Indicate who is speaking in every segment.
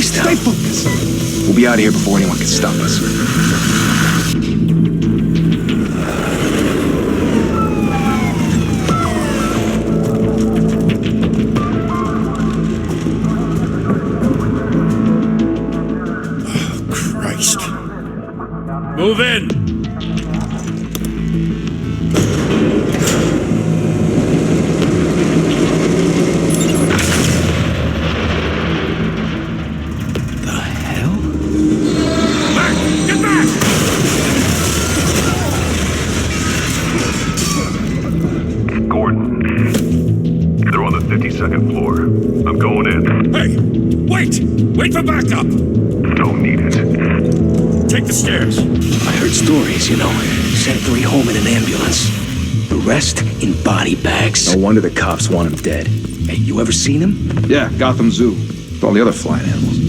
Speaker 1: face down.
Speaker 2: Stay focused.
Speaker 1: We'll be out of here before anyone can stop us.
Speaker 3: Move in!
Speaker 1: The hell?
Speaker 3: Back! Get back!
Speaker 4: Gordon. They're on the 52nd floor. I'm going in.
Speaker 3: Hey! Wait! Wait for backup!
Speaker 4: Don't need it.
Speaker 3: Take the stairs.
Speaker 1: I heard stories, you know. Sent 3 home in an ambulance. The rest in body bags. No wonder the cops want him dead. Hey, you ever seen him?
Speaker 2: Yeah, Gotham Zoo. With all the other flying animals.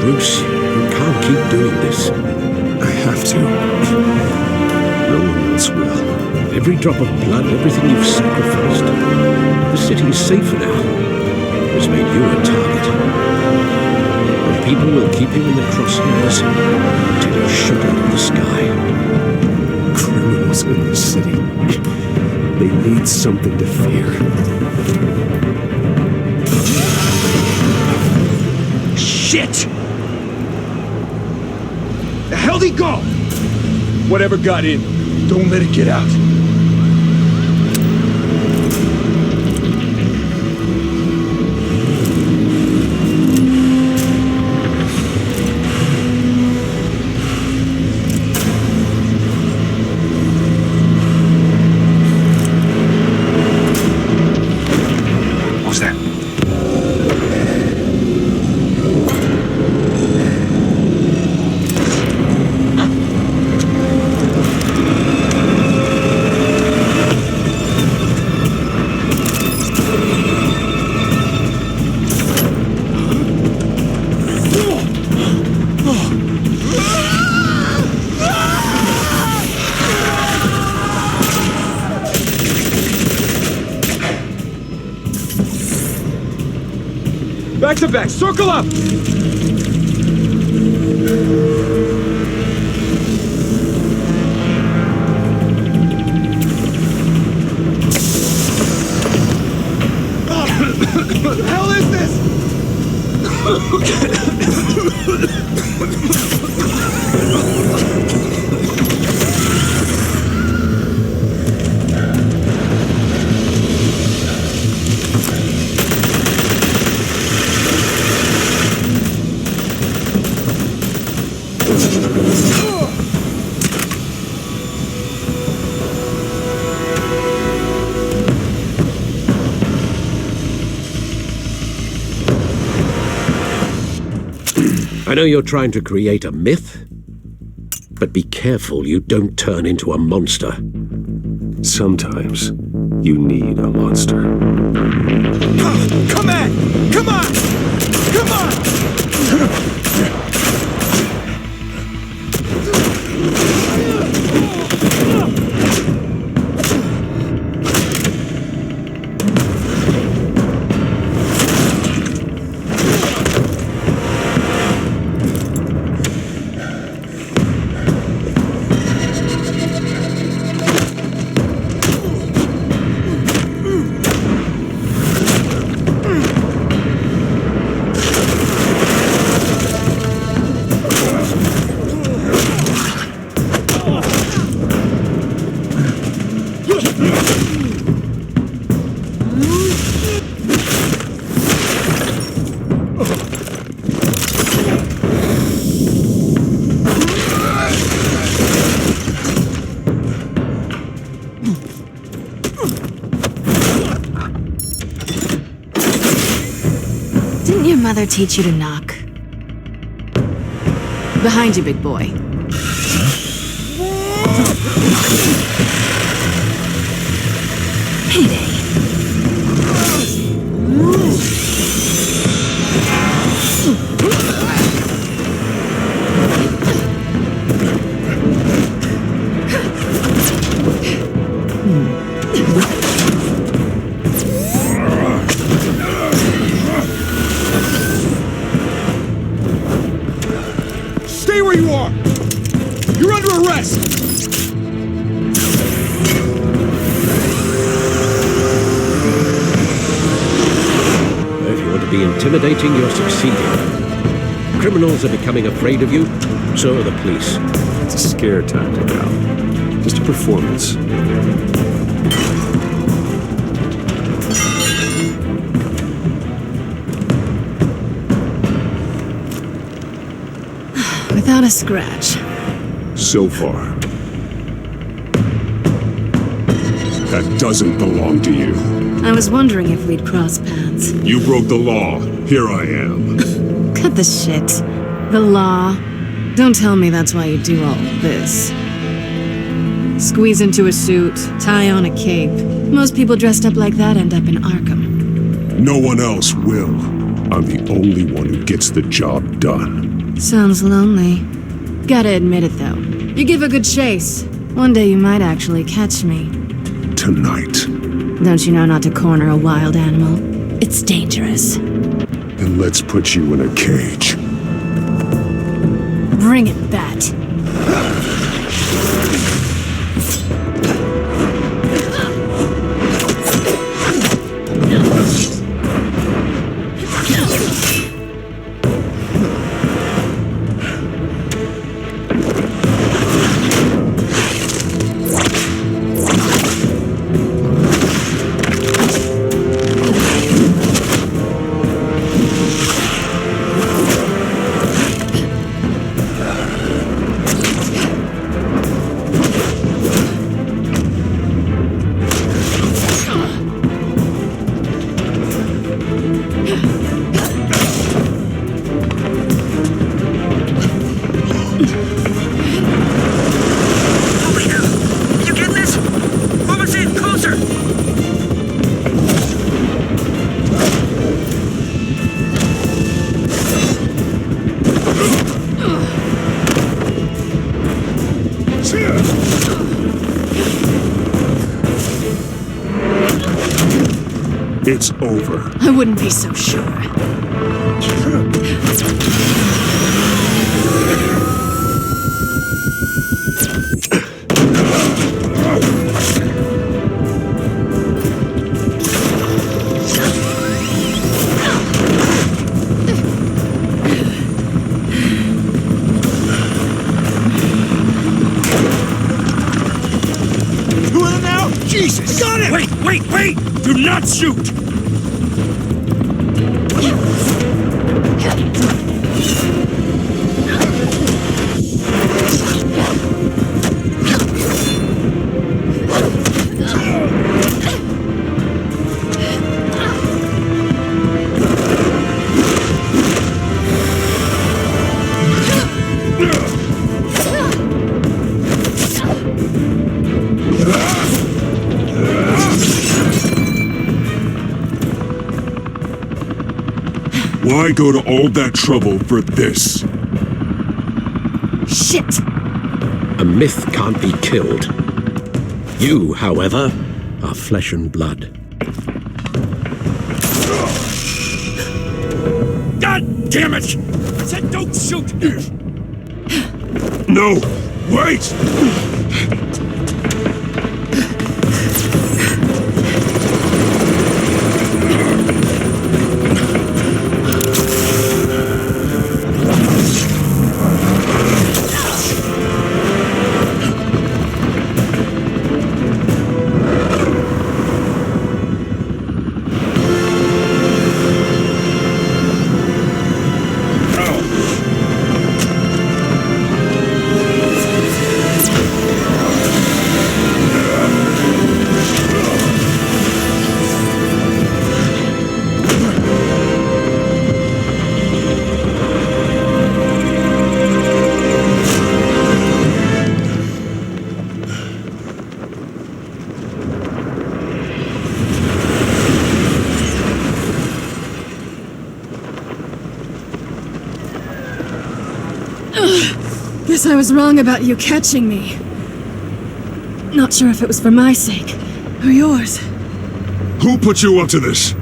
Speaker 5: Bruce, you can't keep doing this.
Speaker 2: I have to. No one else will.
Speaker 5: Every drop of blood, everything you've sacrificed. The city is safer now. It's made you a target. And people will keep you in the crosshairs until you're shot out of the sky.
Speaker 2: Criminals in this city. They need something to fear.
Speaker 1: Shit!
Speaker 2: The hell'd he go? Whatever got in, don't let it get out.
Speaker 1: What's that?
Speaker 2: Back to back, circle up! What the hell is this?
Speaker 5: I know you're trying to create a myth, but be careful you don't turn into a monster.
Speaker 2: Sometimes you need a monster.
Speaker 3: Come on! Come on! Come on!
Speaker 6: father teach you to knock? Behind you, big boy. Payday.
Speaker 3: Stay where you are! You're under arrest!
Speaker 5: If you want to be intimidating, you're succeeding. Criminals are becoming afraid of you, so are the police.
Speaker 2: It's a scare tactic, Al. Just a performance.
Speaker 6: Without a scratch.
Speaker 2: So far. That doesn't belong to you.
Speaker 6: I was wondering if we'd cross paths.
Speaker 2: You broke the law. Here I am.
Speaker 6: Cut the shit. The law. Don't tell me that's why you do all this. Squeeze into a suit, tie on a cape. Most people dressed up like that end up in Arkham.
Speaker 2: No one else will. I'm the only one who gets the job done.
Speaker 6: Sounds lonely. Gotta admit it, though. You give a good chase. One day you might actually catch me.
Speaker 2: Tonight.
Speaker 6: Don't you know not to corner a wild animal? It's dangerous.
Speaker 2: And let's put you in a cage.
Speaker 6: Bring it, Bat.
Speaker 2: It's over.
Speaker 6: I wouldn't be so sure.
Speaker 3: Who are they now? Jesus! Got it!
Speaker 1: Wait! Do not shoot!
Speaker 2: Why go to all that trouble for this?
Speaker 6: Shit!
Speaker 5: A myth can't be killed. You, however, are flesh and blood.
Speaker 1: God damn it! I said don't shoot!
Speaker 2: No! Wait!
Speaker 6: guess I was wrong about you catching me. Not sure if it was for my sake or yours.
Speaker 2: Who put you up to this?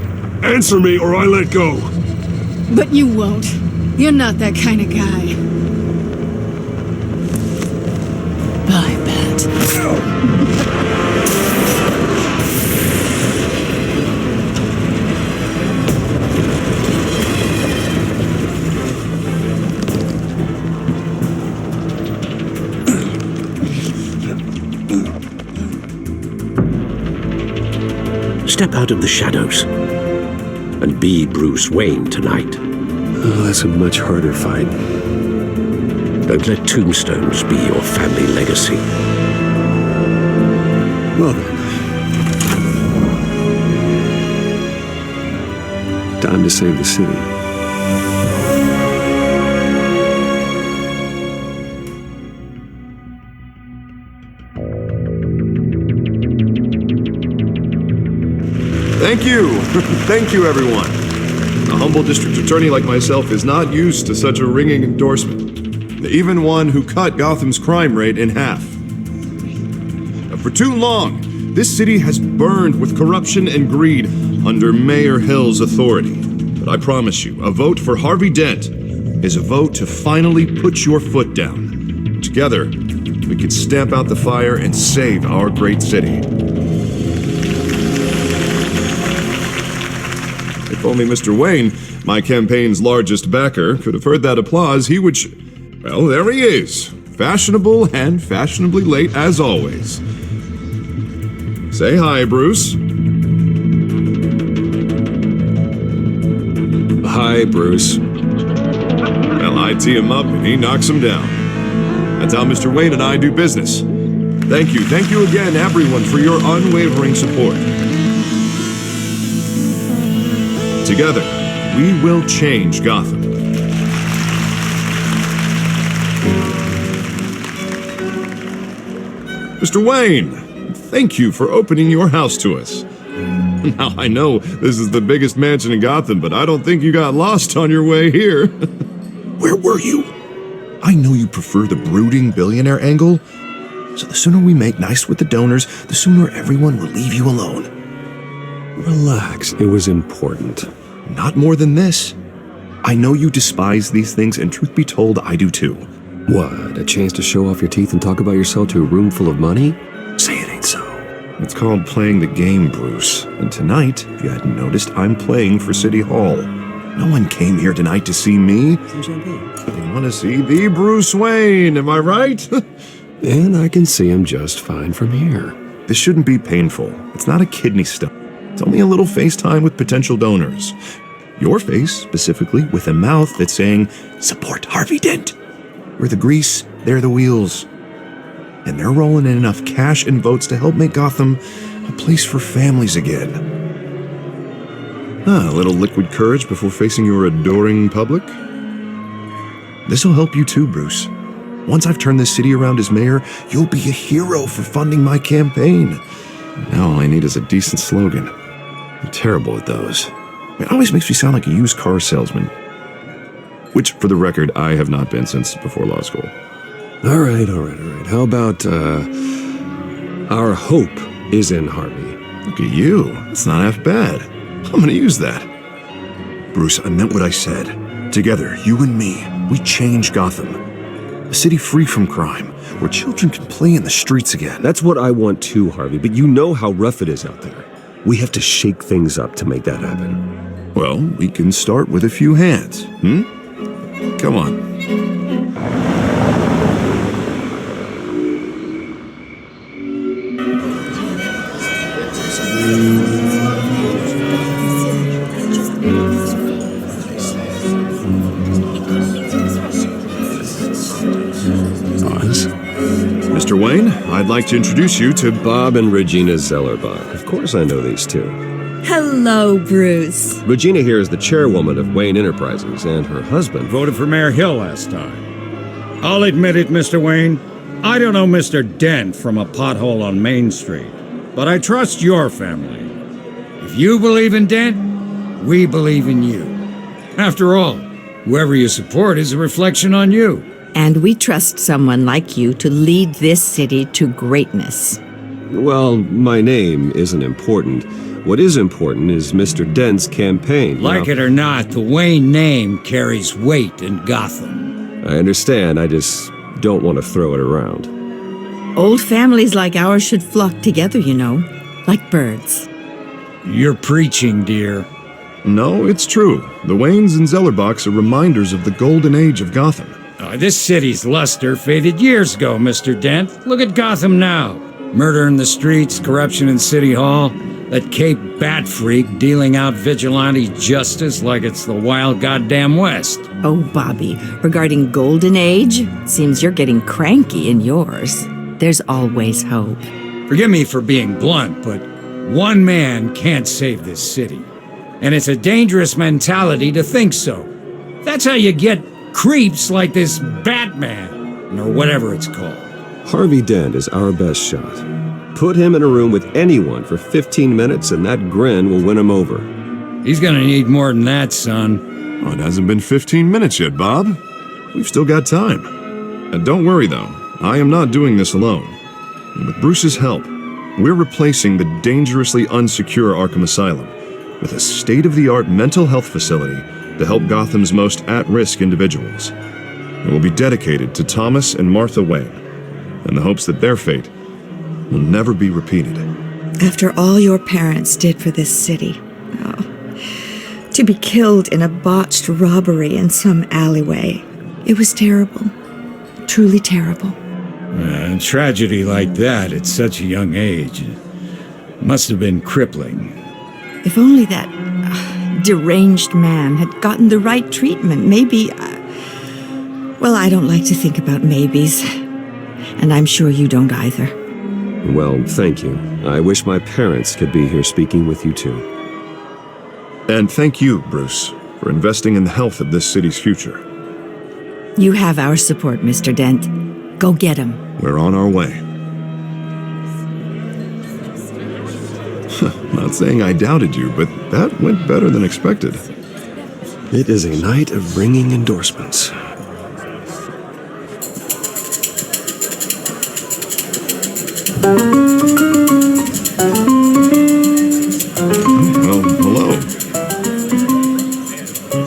Speaker 2: Answer me or I let go.
Speaker 6: But you won't. You're not that kind of guy. Bye, Pat.
Speaker 5: Step out of the shadows and be Bruce Wayne tonight.
Speaker 2: Oh, that's a much harder fight.
Speaker 5: Don't let tombstones be your family legacy.
Speaker 2: Well then. Time to save the city.
Speaker 7: Thank you! Thank you, everyone. A humble district attorney like myself is not used to such a ringing endorsement. Even one who cut Gotham's crime rate in half. For too long, this city has burned with corruption and greed under Mayor Hill's authority. But I promise you, a vote for Harvey Dent is a vote to finally put your foot down. Together, we can stamp out the fire and save our great city. If only Mr. Wayne, my campaign's largest backer, could have heard that applause, he would well, there he is. Fashionable and fashionably late as always. Say hi, Bruce.
Speaker 2: Hi, Bruce.
Speaker 7: Well, I tee him up and he knocks him down. That's how Mr. Wayne and I do business. Thank you again, everyone, for your unwavering support. Together, we will change Gotham. Mr. Wayne, thank you for opening your house to us. Now, I know this is the biggest mansion in Gotham, but I don't think you got lost on your way here.
Speaker 4: Where were you? I know you prefer the brooding billionaire angle, so the sooner we make nice with the donors, the sooner everyone will leave you alone.
Speaker 2: Relax, it was important.
Speaker 4: Not more than this. I know you despise these things, and truth be told, I do too.
Speaker 2: What, a chance to show off your teeth and talk about yourself to a room full of money?
Speaker 4: Say it ain't so. It's called playing the game, Bruce. And tonight, if you hadn't noticed, I'm playing for City Hall. No one came here tonight to see me. They want to see the Bruce Wayne, am I right?
Speaker 2: And I can see him just fine from here.
Speaker 4: This shouldn't be painful. It's not a kidney stone. It's only a little FaceTime with potential donors. Your face, specifically, with a mouth that's saying, support Harvey Dent. We're the grease, they're the wheels. And they're rolling in enough cash and votes to help make Gotham a place for families again. A little liquid courage before facing your adoring public. This'll help you too, Bruce. Once I've turned this city around as mayor, you'll be a hero for funding my campaign. Now all I need is a decent slogan. I'm terrible at those. It always makes me sound like a used car salesman. Which, for the record, I have not been since before law school.
Speaker 2: All right. How about, our hope is in Harvey?
Speaker 4: Look at you. It's not half bad. I'm gonna use that. Bruce, I meant what I said. Together, you and me, we change Gotham. A city free from crime, where children can play in the streets again.
Speaker 2: That's what I want too, Harvey, but you know how rough it is out there. We have to shake things up to make that happen.
Speaker 4: Well, we can start with a few hands, Come on. Mr. Wayne, I'd like to introduce you to
Speaker 2: Bob and Regina Zellerbach. Of course I know these two.
Speaker 8: Hello, Bruce.
Speaker 2: Regina here is the chairwoman of Wayne Enterprises, and her husband
Speaker 3: Voted for Mayor Hill last time. I'll admit it, Mr. Wayne. I don't know Mr. Dent from a pothole on Main Street, but I trust your family. If you believe in Dent, we believe in you. After all, whoever you support is a reflection on you.
Speaker 8: And we trust someone like you to lead this city to greatness.
Speaker 5: Well, my name isn't important. What is important is Mr. Dent's campaign.
Speaker 3: Like it or not, the Wayne name carries weight in Gotham.
Speaker 5: I understand, I just don't want to throw it around.
Speaker 8: Old families like ours should flock together, you know, like birds.
Speaker 3: You're preaching, dear.
Speaker 7: No, it's true. The Waynes and Zellerbachs are reminders of the golden age of Gotham.
Speaker 3: This city's luster faded years ago, Mr. Dent. Look at Gotham now. Murder in the streets, corruption in City Hall, that Cape Bat freak dealing out vigilante justice like it's the wild goddamn West.
Speaker 8: Oh, Bobby, regarding Golden Age, seems you're getting cranky in yours. There's always hope.
Speaker 3: Forgive me for being blunt, but one man can't save this city. And it's a dangerous mentality to think so. That's how you get creeps like this Batman, or whatever it's called.
Speaker 5: Harvey Dent is our best shot. Put him in a room with anyone for 15 minutes and that grin will win him over.
Speaker 3: He's gonna need more than that, son.
Speaker 7: Oh, it hasn't been 15 minutes yet, Bob. We've still got time. And don't worry, though. I am not doing this alone. And with Bruce's help, we're replacing the dangerously unsecure Arkham Asylum with a state-of-the-art mental health facility to help Gotham's most at-risk individuals. It will be dedicated to Thomas and Martha Wayne, in the hopes that their fate will never be repeated.
Speaker 9: After all your parents did for this city, to be killed in a botched robbery in some alleyway, it was terrible. Truly terrible.
Speaker 3: A tragedy like that at such a young age must have been crippling.
Speaker 8: If only that deranged man had gotten the right treatment, maybe... well, I don't like to think about maybes. And I'm sure you don't either.
Speaker 5: Well, thank you. I wish my parents could be here speaking with you too.
Speaker 7: And thank you, Bruce, for investing in the health of this city's future.
Speaker 8: You have our support, Mr. Dent. Go get him.
Speaker 7: We're on our way. Not saying I doubted you, but that went better than expected.
Speaker 5: It is a night of ringing endorsements.
Speaker 7: Well, hello.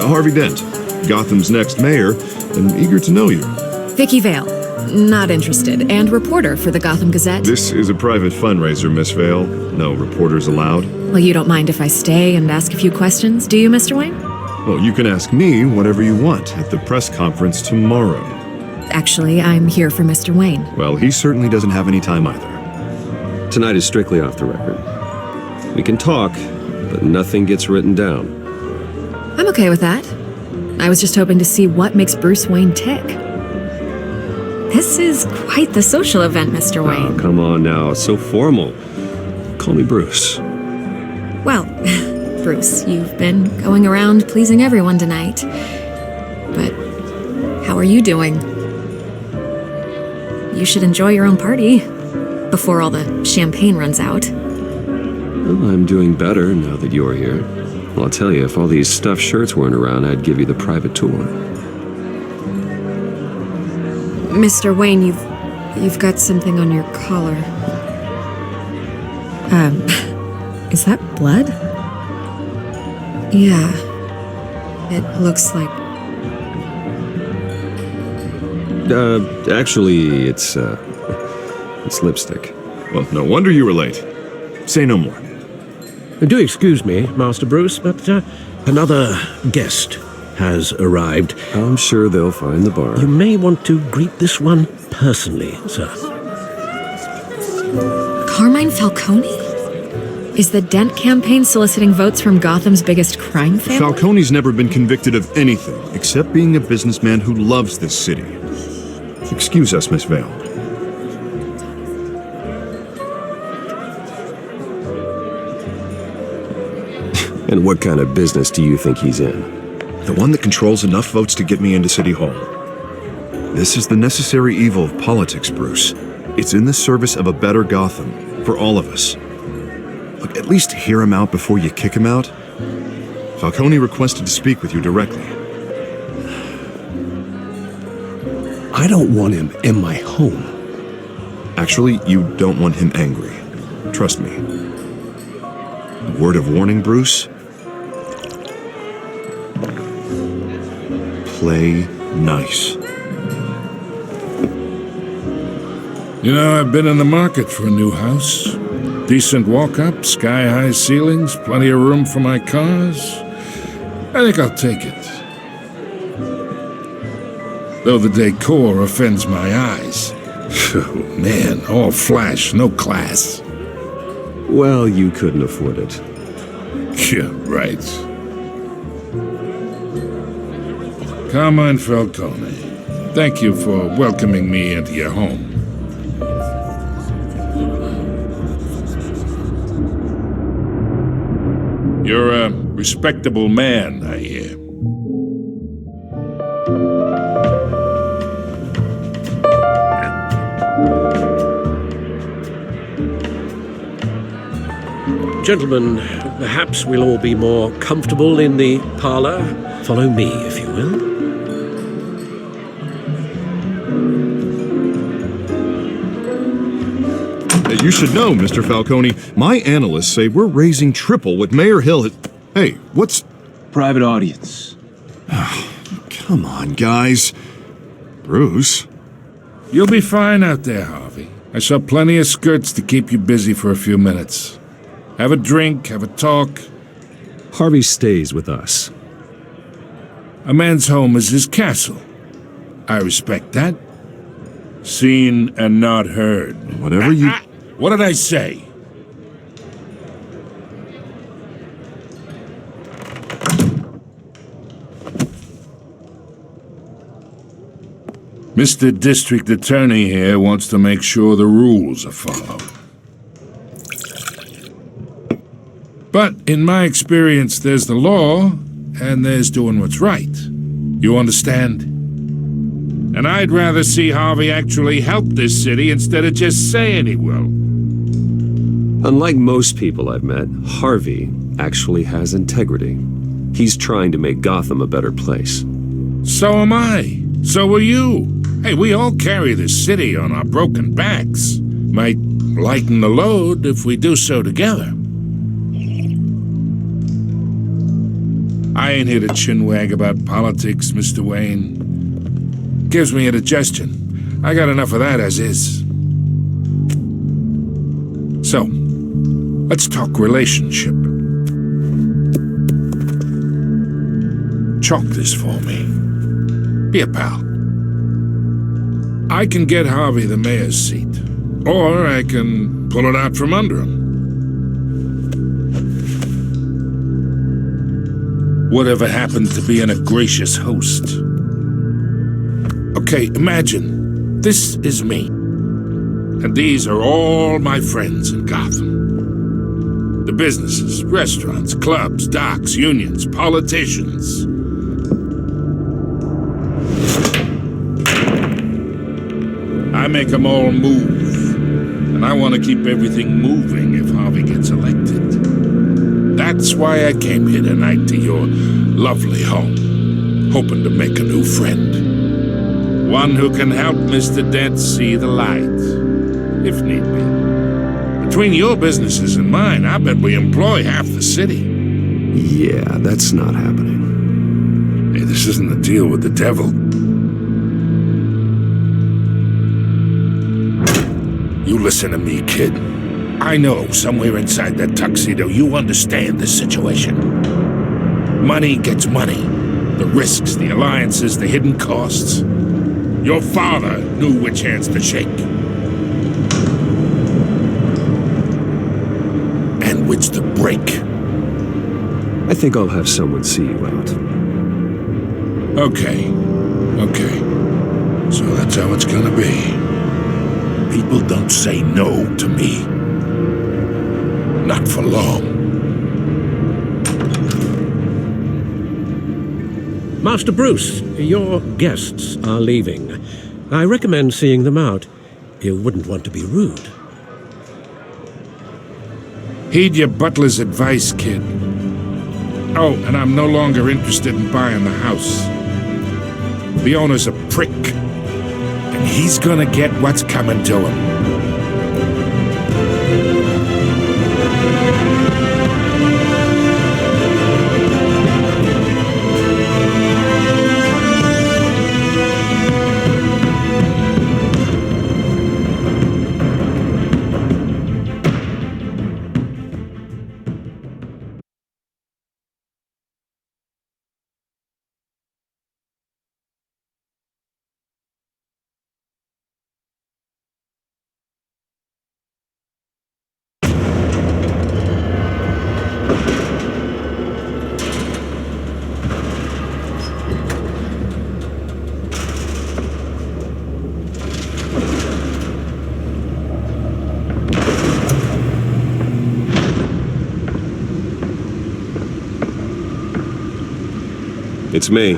Speaker 7: Harvey Dent, Gotham's next mayor, and eager to know you.
Speaker 10: Vicky Vale. Not interested. And reporter for the Gotham Gazette.
Speaker 7: This is a private fundraiser, Miss Vale. No reporters allowed.
Speaker 10: Well, you don't mind if I stay and ask a few questions, do you, Mr. Wayne?
Speaker 7: Well, you can ask me whatever you want at the press conference tomorrow.
Speaker 10: Actually, I'm here for Mr. Wayne.
Speaker 7: Well, he certainly doesn't have any time either.
Speaker 5: Tonight is strictly off the record. We can talk, but nothing gets written down.
Speaker 10: I'm okay with that. I was just hoping to see what makes Bruce Wayne tick. This is quite the social event, Mr. Wayne.
Speaker 5: Oh, come on now, it's so formal. Call me Bruce.
Speaker 10: Well, Bruce, you've been going around pleasing everyone tonight. But how are you doing? You should enjoy your own party before all the champagne runs out.
Speaker 5: Well, I'm doing better now that you're here. Well, I'll tell you, if all these stuffed shirts weren't around, I'd give you the private tour.
Speaker 10: Mr. Wayne, you've got something on your collar. Is that blood? Yeah. It looks like...
Speaker 5: Actually, it's lipstick.
Speaker 7: Well, no wonder you were late. Say no more.
Speaker 2: Do excuse me, Master Bruce, but another guest has arrived.
Speaker 5: I'm sure they'll find the bar.
Speaker 2: You may want to greet this one personally, sir.
Speaker 10: Carmine Falcone? Is the Dent campaign soliciting votes from Gotham's biggest crime family?
Speaker 7: Falcone's never been convicted of anything except being a businessman who loves this city. Excuse us, Miss Vale.
Speaker 5: And what kind of business do you think he's in?
Speaker 7: The one that controls enough votes to get me into City Hall. This is the necessary evil of politics, Bruce. It's in the service of a better Gotham, for all of us. Look, at least hear him out before you kick him out. Falcone requested to speak with you directly.
Speaker 5: I don't want him in my home.
Speaker 4: Actually, you don't want him angry. Trust me. A word of warning, Bruce? Play nice.
Speaker 11: You know, I've been in the market for a new house. Decent walk-up, sky-high ceilings, plenty of room for my cars. I think I'll take it. Though the decor offends my eyes. Oh, man, all flash, no class.
Speaker 5: Well, you couldn't afford it.
Speaker 11: Yeah, right. Carmine Falcone, thank you for welcoming me into your home. You're a respectable man, I hear.
Speaker 2: Gentlemen, perhaps we'll all be more comfortable in the parlor. Follow me, if you will.
Speaker 4: You should know, Mr. Falcone, my analysts say we're raising triple what Mayor Hill has... Hey, what's...
Speaker 1: Private audience.
Speaker 4: Come on, guys. Bruce?
Speaker 11: You'll be fine out there, Harvey. I saw plenty of skirts to keep you busy for a few minutes. Have a drink, have a talk.
Speaker 5: Harvey stays with us.
Speaker 11: A man's home is his castle. I respect that. Seen and not heard.
Speaker 4: Whatever you...
Speaker 11: What did I say? Mr. District Attorney here wants to make sure the rules are followed. But in my experience, there's the law, and there's doing what's right. You understand? And I'd rather see Harvey actually help this city instead of just saying he will.
Speaker 5: Unlike most people I've met, Harvey actually has integrity. He's trying to make Gotham a better place.
Speaker 11: So am I. So are you. Hey, we all carry this city on our broken backs. Might lighten the load if we do so together. I ain't here to chinwag about politics, Mr. Wayne. Gives me indigestion. I got enough of that as is. So, let's talk relationship. Chalk this for me. Be a pal. I can get Harvey the mayor's seat, or I can pull it out from under him. Whatever happened to being a gracious host? Okay, imagine, this is me. And these are all my friends in Gotham. The businesses, restaurants, clubs, docks, unions, politicians. I make them all move. And I want to keep everything moving if Harvey gets elected. That's why I came here tonight to your lovely home, hoping to make a new friend. One who can help Mr. Dent see the light, if need be. Between your businesses and mine, I bet we employ half the city.
Speaker 5: Yeah, that's not happening.
Speaker 11: Hey, this isn't a deal with the devil. You listen to me, kid. I know somewhere inside that tuxedo you understand this situation. Money gets money. The risks, the alliances, the hidden costs. Your father knew which hands to shake. And which to break.
Speaker 5: I think I'll have someone see you out.
Speaker 11: Okay. So that's how it's gonna be. People don't say no to me. Not for long.
Speaker 2: Master Bruce, your guests are leaving. I recommend seeing them out. You wouldn't want to be rude.
Speaker 11: Heed your butler's advice, kid. Oh, and I'm no longer interested in buying the house. The owner's a prick. he's gonna get what's coming to him.
Speaker 12: It's me.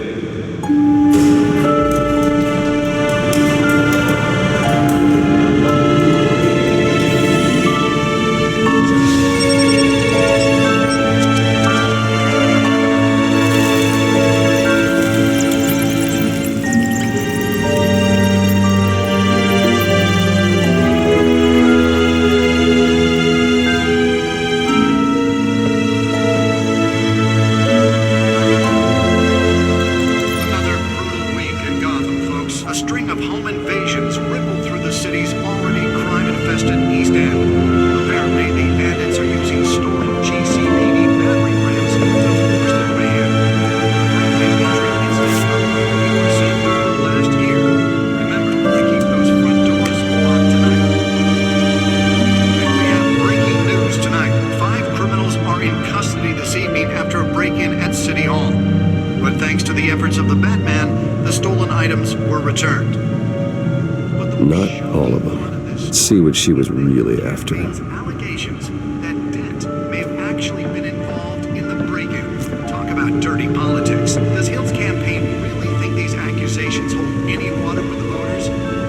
Speaker 4: Not all of them. Let's see what she was really after.
Speaker 13: Allegations that Dent may have actually been involved in the break-in. Talk about dirty politics. Does Hill's campaign really think these accusations hold any water with the voters?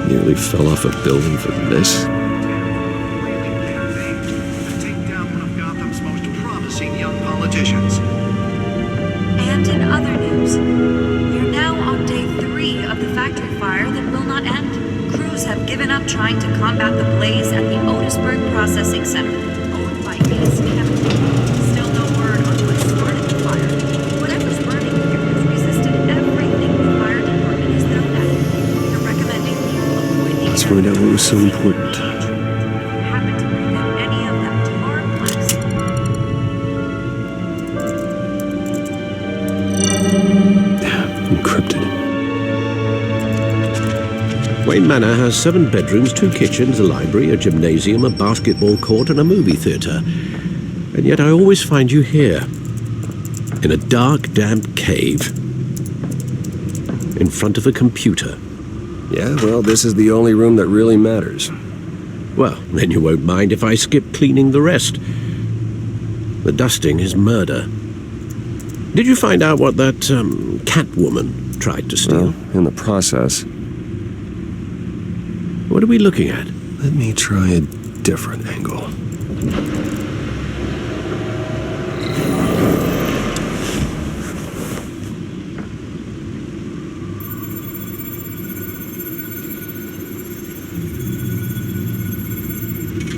Speaker 4: Nearly fell off a building for this.
Speaker 13: Really campaigned to take down one of Gotham's most promising young politicians.
Speaker 14: And in other news, we're now on day 3 of the factory fire that will not end. Crews have given up trying to combat the blaze at the Otisburg Processing Center, owned by Ace Chemical. Still no word on what started the fire. Whatever's burning here has resisted everything the fire department has thrown at it. They're recommending people avoid the
Speaker 4: Let's find out what was so important.
Speaker 14: happen to bring in any of that to our place.
Speaker 4: Encrypted.
Speaker 2: Wayne Manor has 7 bedrooms, 2 kitchens, a library, a gymnasium, a basketball court, and a movie theatre. And yet I always find you here, in a dark, damp cave, in front of a computer.
Speaker 4: Yeah, well, this is the only room that really matters.
Speaker 2: Well, then you won't mind if I skip cleaning the rest. The dusting is murder. Did you find out what that, Catwoman tried to steal?
Speaker 4: Well, in the process.
Speaker 2: What are we looking at?
Speaker 4: Let me try a different angle.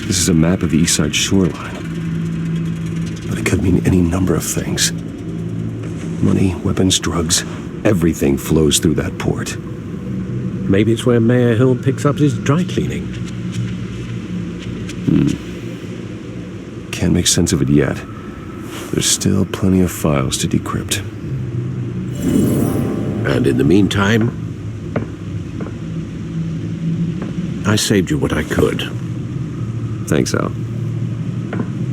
Speaker 4: This is a map of the East Side shoreline. But it could mean any number of things. Money, weapons, drugs, everything flows through that port.
Speaker 2: Maybe it's where Mayor Hill picks up his dry cleaning.
Speaker 4: Can't make sense of it yet. There's still plenty of files to decrypt.
Speaker 2: And in the meantime, I saved you what I could.
Speaker 4: Thanks, Al.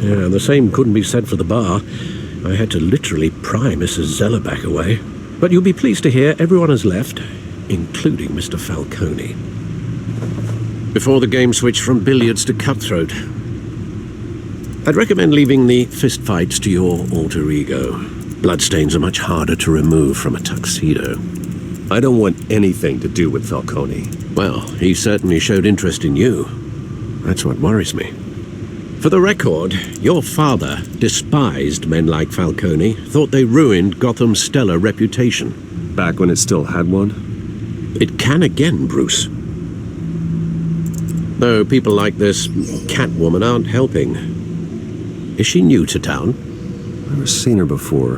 Speaker 2: Yeah, the same couldn't be said for the bar. I had to literally pry Mrs. Zellerback away. But you'll be pleased to hear everyone has left, including Mr. Falcone. Before the game switched from billiards to cutthroat, I'd recommend leaving the fistfights to your alter ego. Bloodstains are much harder to remove from a tuxedo.
Speaker 4: I don't want anything to do with Falcone.
Speaker 2: Well, he certainly showed interest in you. That's what worries me. For the record, your father despised men like Falcone, thought they ruined Gotham's stellar reputation.
Speaker 4: Back when it still had one?
Speaker 2: It can again, Bruce. Though people like this Catwoman aren't helping. Is she new to town?
Speaker 12: I've never seen her before.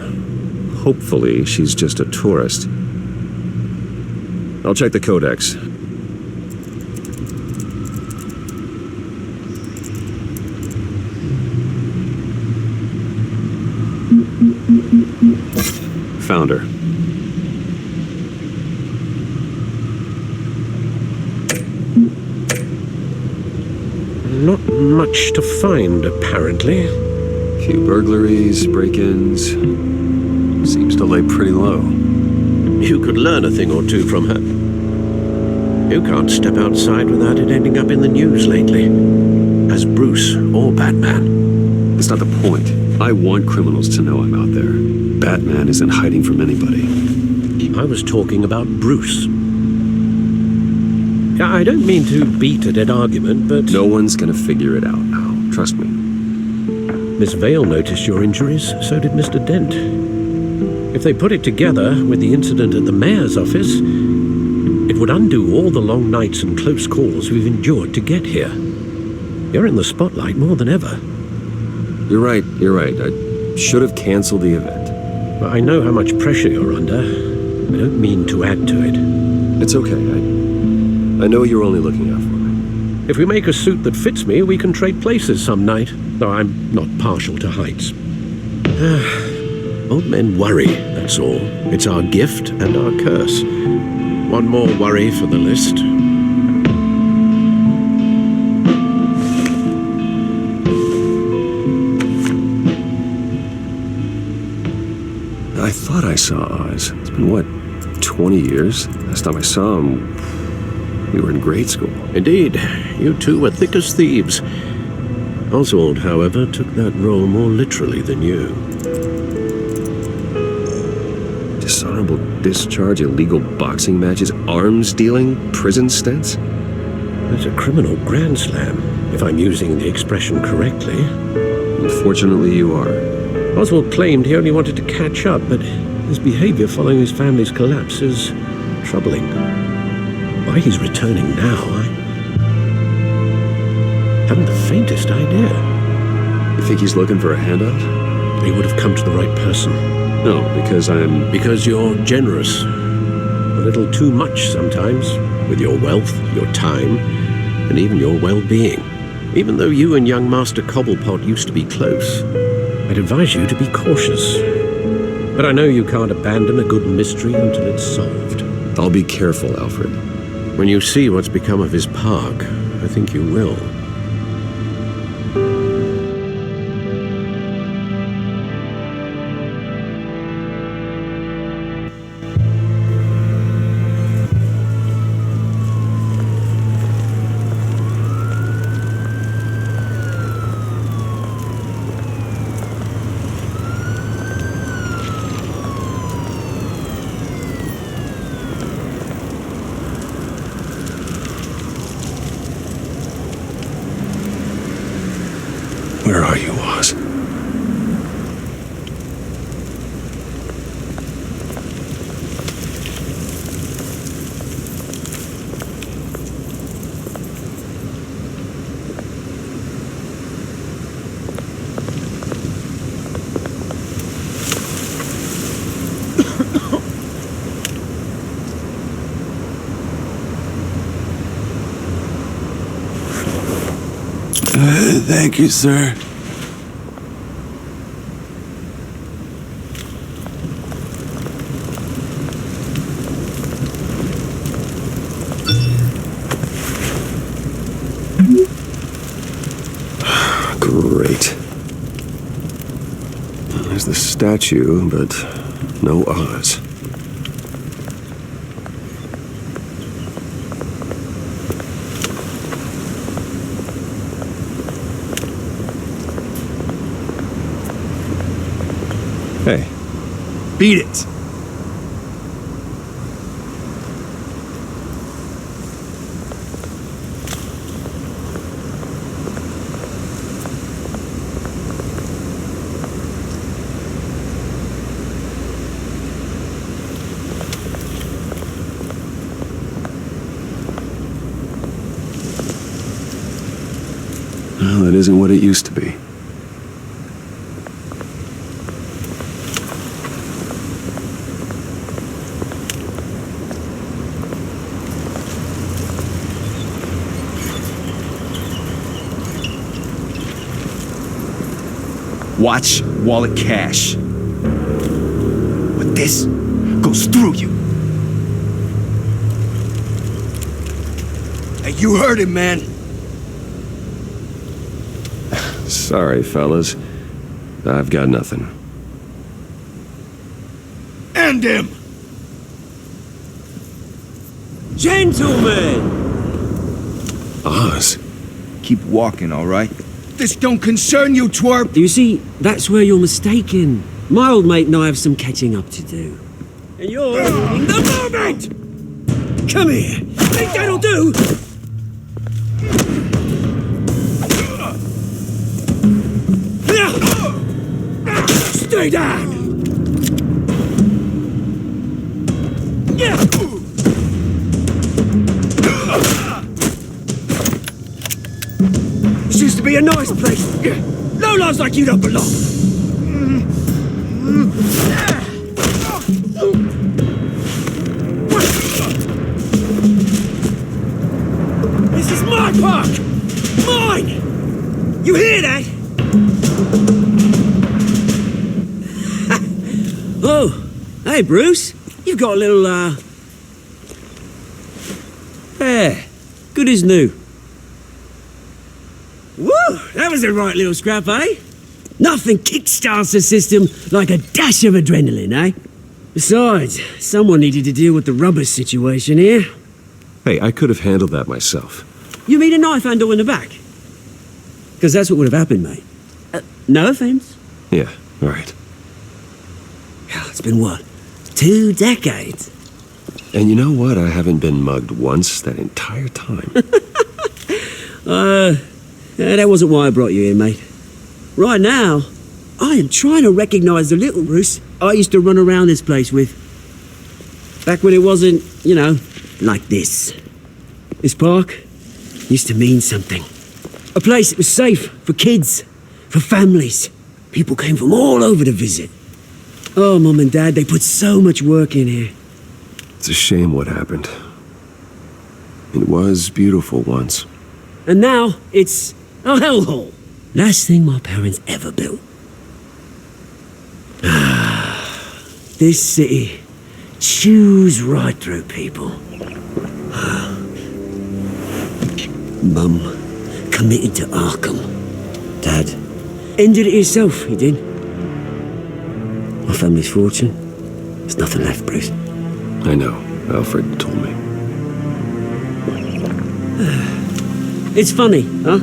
Speaker 12: Hopefully, she's just a tourist. I'll check the codex. Found her.
Speaker 2: Not much to find, apparently.
Speaker 12: Few burglaries, break-ins. Seems to lay pretty low.
Speaker 2: You could learn a thing or two from her. You can't step outside without it ending up in the news lately. As Bruce or Batman.
Speaker 12: That's not the point. I want criminals to know I'm out there. Batman isn't hiding from anybody.
Speaker 2: I was talking about Bruce. I don't mean to beat a dead argument, but...
Speaker 12: No one's gonna figure it out now. Trust me.
Speaker 2: Miss Vale noticed your injuries, so did Mr. Dent. If they put it together with the incident at the mayor's office, it would undo all the long nights and close calls we've endured to get here. You're in the spotlight more than ever.
Speaker 12: You're right. I should have canceled the event.
Speaker 2: But I know how much pressure you're under. I don't mean to add to it.
Speaker 12: It's okay. I know you're only looking out for me.
Speaker 2: If we make a suit that fits me, we can trade places some night, though I'm not partial to heights. Old men worry, that's all. It's our gift and our curse. One more worry for the list.
Speaker 12: I thought I saw Oz. It's been, what, 20 years? Last time I saw him, we were in grade school.
Speaker 2: Indeed. You two were thick as thieves. Oswald, however, took that role more literally than you.
Speaker 12: Dishonorable discharge, illegal boxing matches, arms dealing, prison stints?
Speaker 2: That's a criminal grand slam, if I'm using the expression correctly.
Speaker 12: Unfortunately, you are.
Speaker 2: Oswald claimed he only wanted to catch up, but his behavior following his family's collapse is troubling. Why he's returning now, I haven't the faintest idea.
Speaker 12: You think he's looking for a handout?
Speaker 2: He would have come to the right person.
Speaker 12: No, because
Speaker 2: you're generous. A little too much sometimes, with your wealth, your time, and even your well-being. Even though you and young Master Cobblepot used to be close, I'd advise you to be cautious. But I know you can't abandon a good mystery until it's solved.
Speaker 12: I'll be careful, Alfred.
Speaker 2: When you see what's become of his park, I think you will.
Speaker 12: Where are you, Oz?
Speaker 15: Thank you, sir.
Speaker 12: Great. There's the statue, but no Oz. Hey.
Speaker 15: Beat it!
Speaker 12: Well, it isn't what it used to be.
Speaker 1: Watch wallet cash. But this goes through you. Hey, you heard him, man.
Speaker 12: Sorry, fellas. I've got nothing.
Speaker 1: End him!
Speaker 16: Gentlemen!
Speaker 12: Oz.
Speaker 1: Keep walking, all right? This don't concern you, twerp!
Speaker 16: You see, that's where you're mistaken. My old mate and I have some catching up to do. And you're ruining the moment! Come here! Think that'll do? Stay down! This used to be a nice place. No lives like you don't belong. This is my park! Mine! You hear that? Oh, hey Bruce. You've got a little, hair. Good as new. Woo! That was a right little scrap, eh? Nothing kickstarts the system like a dash of adrenaline, eh? Besides, someone needed to deal with the rubber situation here.
Speaker 12: Hey, I could have handled that myself.
Speaker 16: You mean a knife handle in the back? Because that's what would have happened, mate. No offense.
Speaker 12: Yeah, right.
Speaker 16: It's been what? 2 decades?
Speaker 12: And you know what? I haven't been mugged once that entire time.
Speaker 16: That wasn't why I brought you here, mate. Right now, I am trying to recognize the little Bruce I used to run around this place with. Back when it wasn't, you know, like this. This park used to mean something. A place that was safe for kids, for families. People came from all over to visit. Oh, Mum and Dad, they put so much work in here.
Speaker 12: It's a shame what happened. It was beautiful once.
Speaker 16: And now, it's a hellhole. Last thing my parents ever built. This city chews right through people. Mum committed to Arkham. Dad ended it himself, he did. My family's fortune. There's nothing left, Bruce.
Speaker 12: I know. Alfred told me.
Speaker 16: It's funny, huh?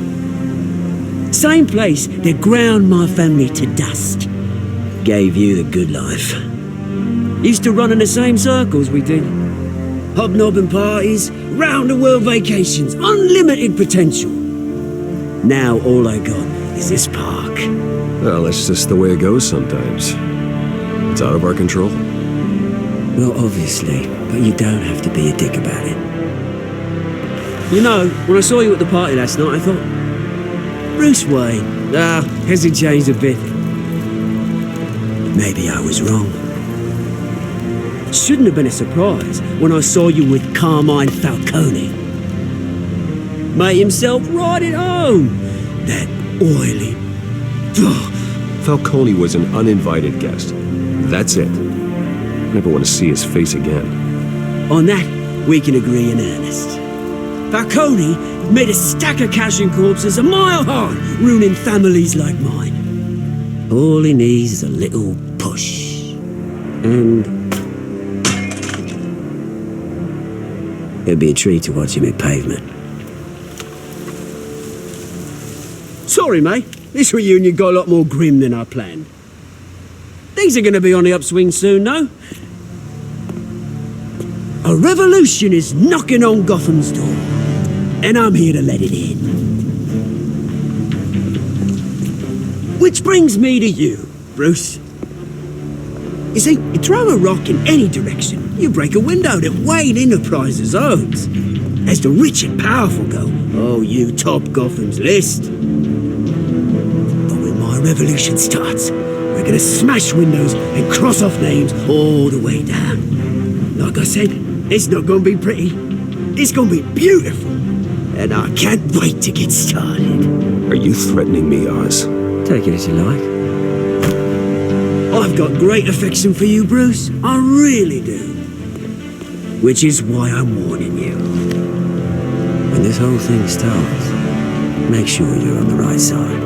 Speaker 16: Same place that ground my family to dust. Gave you the good life. Used to run in the same circles we did. Hobnobbing parties, round-the-world vacations, unlimited potential. Now all I got is this park.
Speaker 12: Well, that's just the way it goes sometimes. It's out of our control.
Speaker 16: Well, obviously, but you don't have to be a dick about it. You know, when I saw you at the party last night, I thought, Bruce Wayne, has he changed a bit? Maybe I was wrong. Shouldn't have been a surprise when I saw you with Carmine Falcone. Made himself right at home. That oily...
Speaker 12: Falcone was an uninvited guest. That's it. Never want to see his face again.
Speaker 16: On that, we can agree in earnest. Falcone made a stack of cash and corpses a mile high, ruining families like mine. All he needs is a little push. And... it'd be a treat to watch him hit pavement. Sorry, mate. This reunion got a lot more grim than I planned. Things are going to be on the upswing soon, no? A revolution is knocking on Gotham's door, and I'm here to let it in. Which brings me to you, Bruce. You see, you throw a rock in any direction, you break a window that Wayne Enterprises owns. As the rich and powerful go, oh, you top Gotham's list. revolution starts, we're gonna smash windows and cross off names all the way down. Like I said, it's not gonna be pretty. It's gonna be beautiful. And I can't wait to get started.
Speaker 12: Are you threatening me, Oz?
Speaker 16: Take it as you like. I've got great affection for you, Bruce. I really do. Which is why I'm warning you. When this whole thing starts, make sure you're on the right side.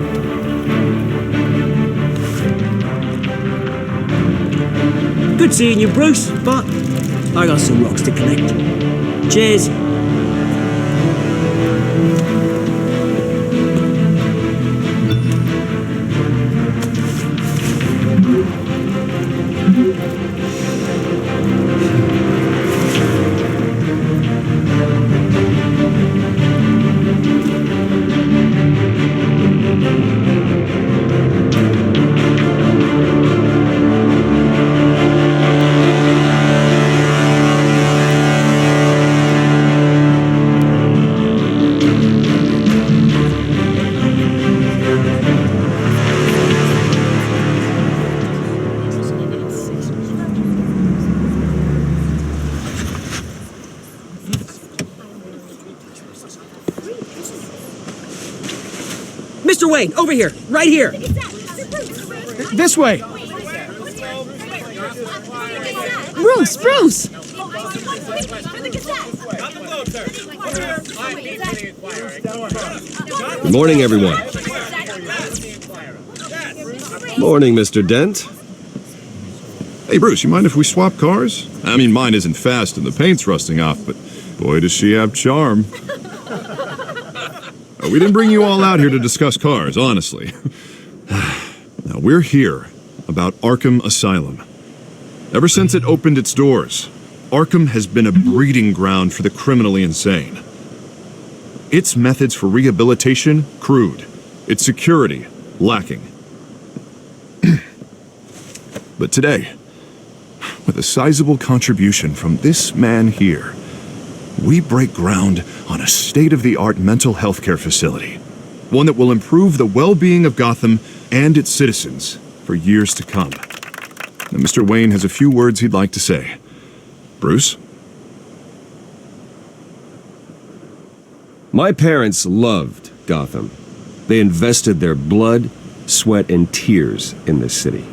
Speaker 16: Good seeing you, Bruce, but I got some rocks to collect. Cheers. Mr. Wayne, over here, right here.
Speaker 17: This way.
Speaker 6: Bruce!
Speaker 12: Good morning, everyone. Morning, Mr. Dent.
Speaker 7: Hey, Bruce, you mind if we swap cars? I mean, mine isn't fast and the paint's rusting off, but boy, does she have charm. We didn't bring you all out here to discuss cars, honestly. Now, we're here about Arkham Asylum. Ever since it opened its doors, Arkham has been a breeding ground for the criminally insane. Its methods for rehabilitation, crude. Its security, lacking. But today, with a sizable contribution from this man here, we break ground on a state-of-the-art mental health care facility. One that will improve the well-being of Gotham and its citizens for years to come. Now, Mr. Wayne has a few words he'd like to say. Bruce?
Speaker 12: My parents loved Gotham. They invested their blood, sweat, and tears in this city.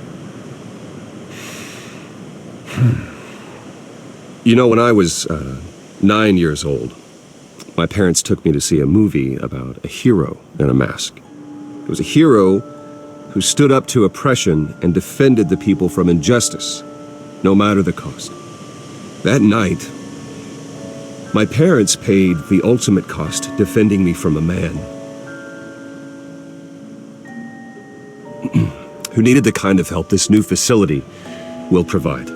Speaker 12: You know, when I was 9 years old, my parents took me to see a movie about a hero in a mask. It was a hero who stood up to oppression and defended the people from injustice, no matter the cost. That night, my parents paid the ultimate cost defending me from a man who needed the kind of help this new facility will provide.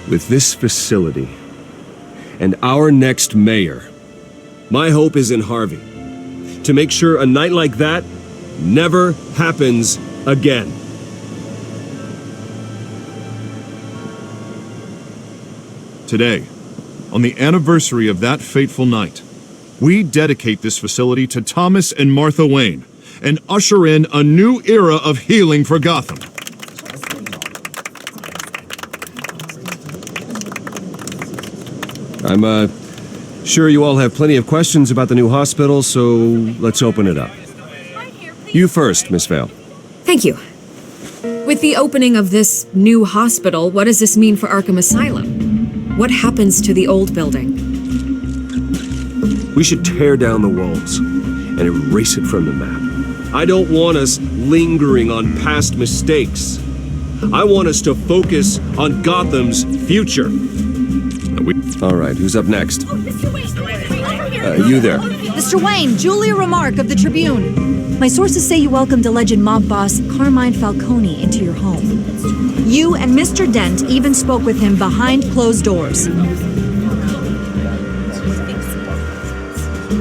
Speaker 12: With this facility and our next mayor, my hope is in Harvey, to make sure a night like that never happens again.
Speaker 7: Today, on the anniversary of that fateful night, we dedicate this facility to Thomas and Martha Wayne and usher in a new era of healing for Gotham.
Speaker 12: I'm sure you all have plenty of questions about the new hospital, so let's open it up. You first, Miss Vale.
Speaker 10: Thank you. With the opening of this new hospital, what does this mean for Arkham Asylum? What happens to the old building?
Speaker 12: We should tear down the walls and erase it from the map. I don't want us lingering on past mistakes. I want us to focus on Gotham's future. All right, who's up next? You there.
Speaker 18: Mr. Wayne, Julia Remark of the Tribune. My sources say you welcomed alleged mob boss Carmine Falcone into your home. You and Mr. Dent even spoke with him behind closed doors.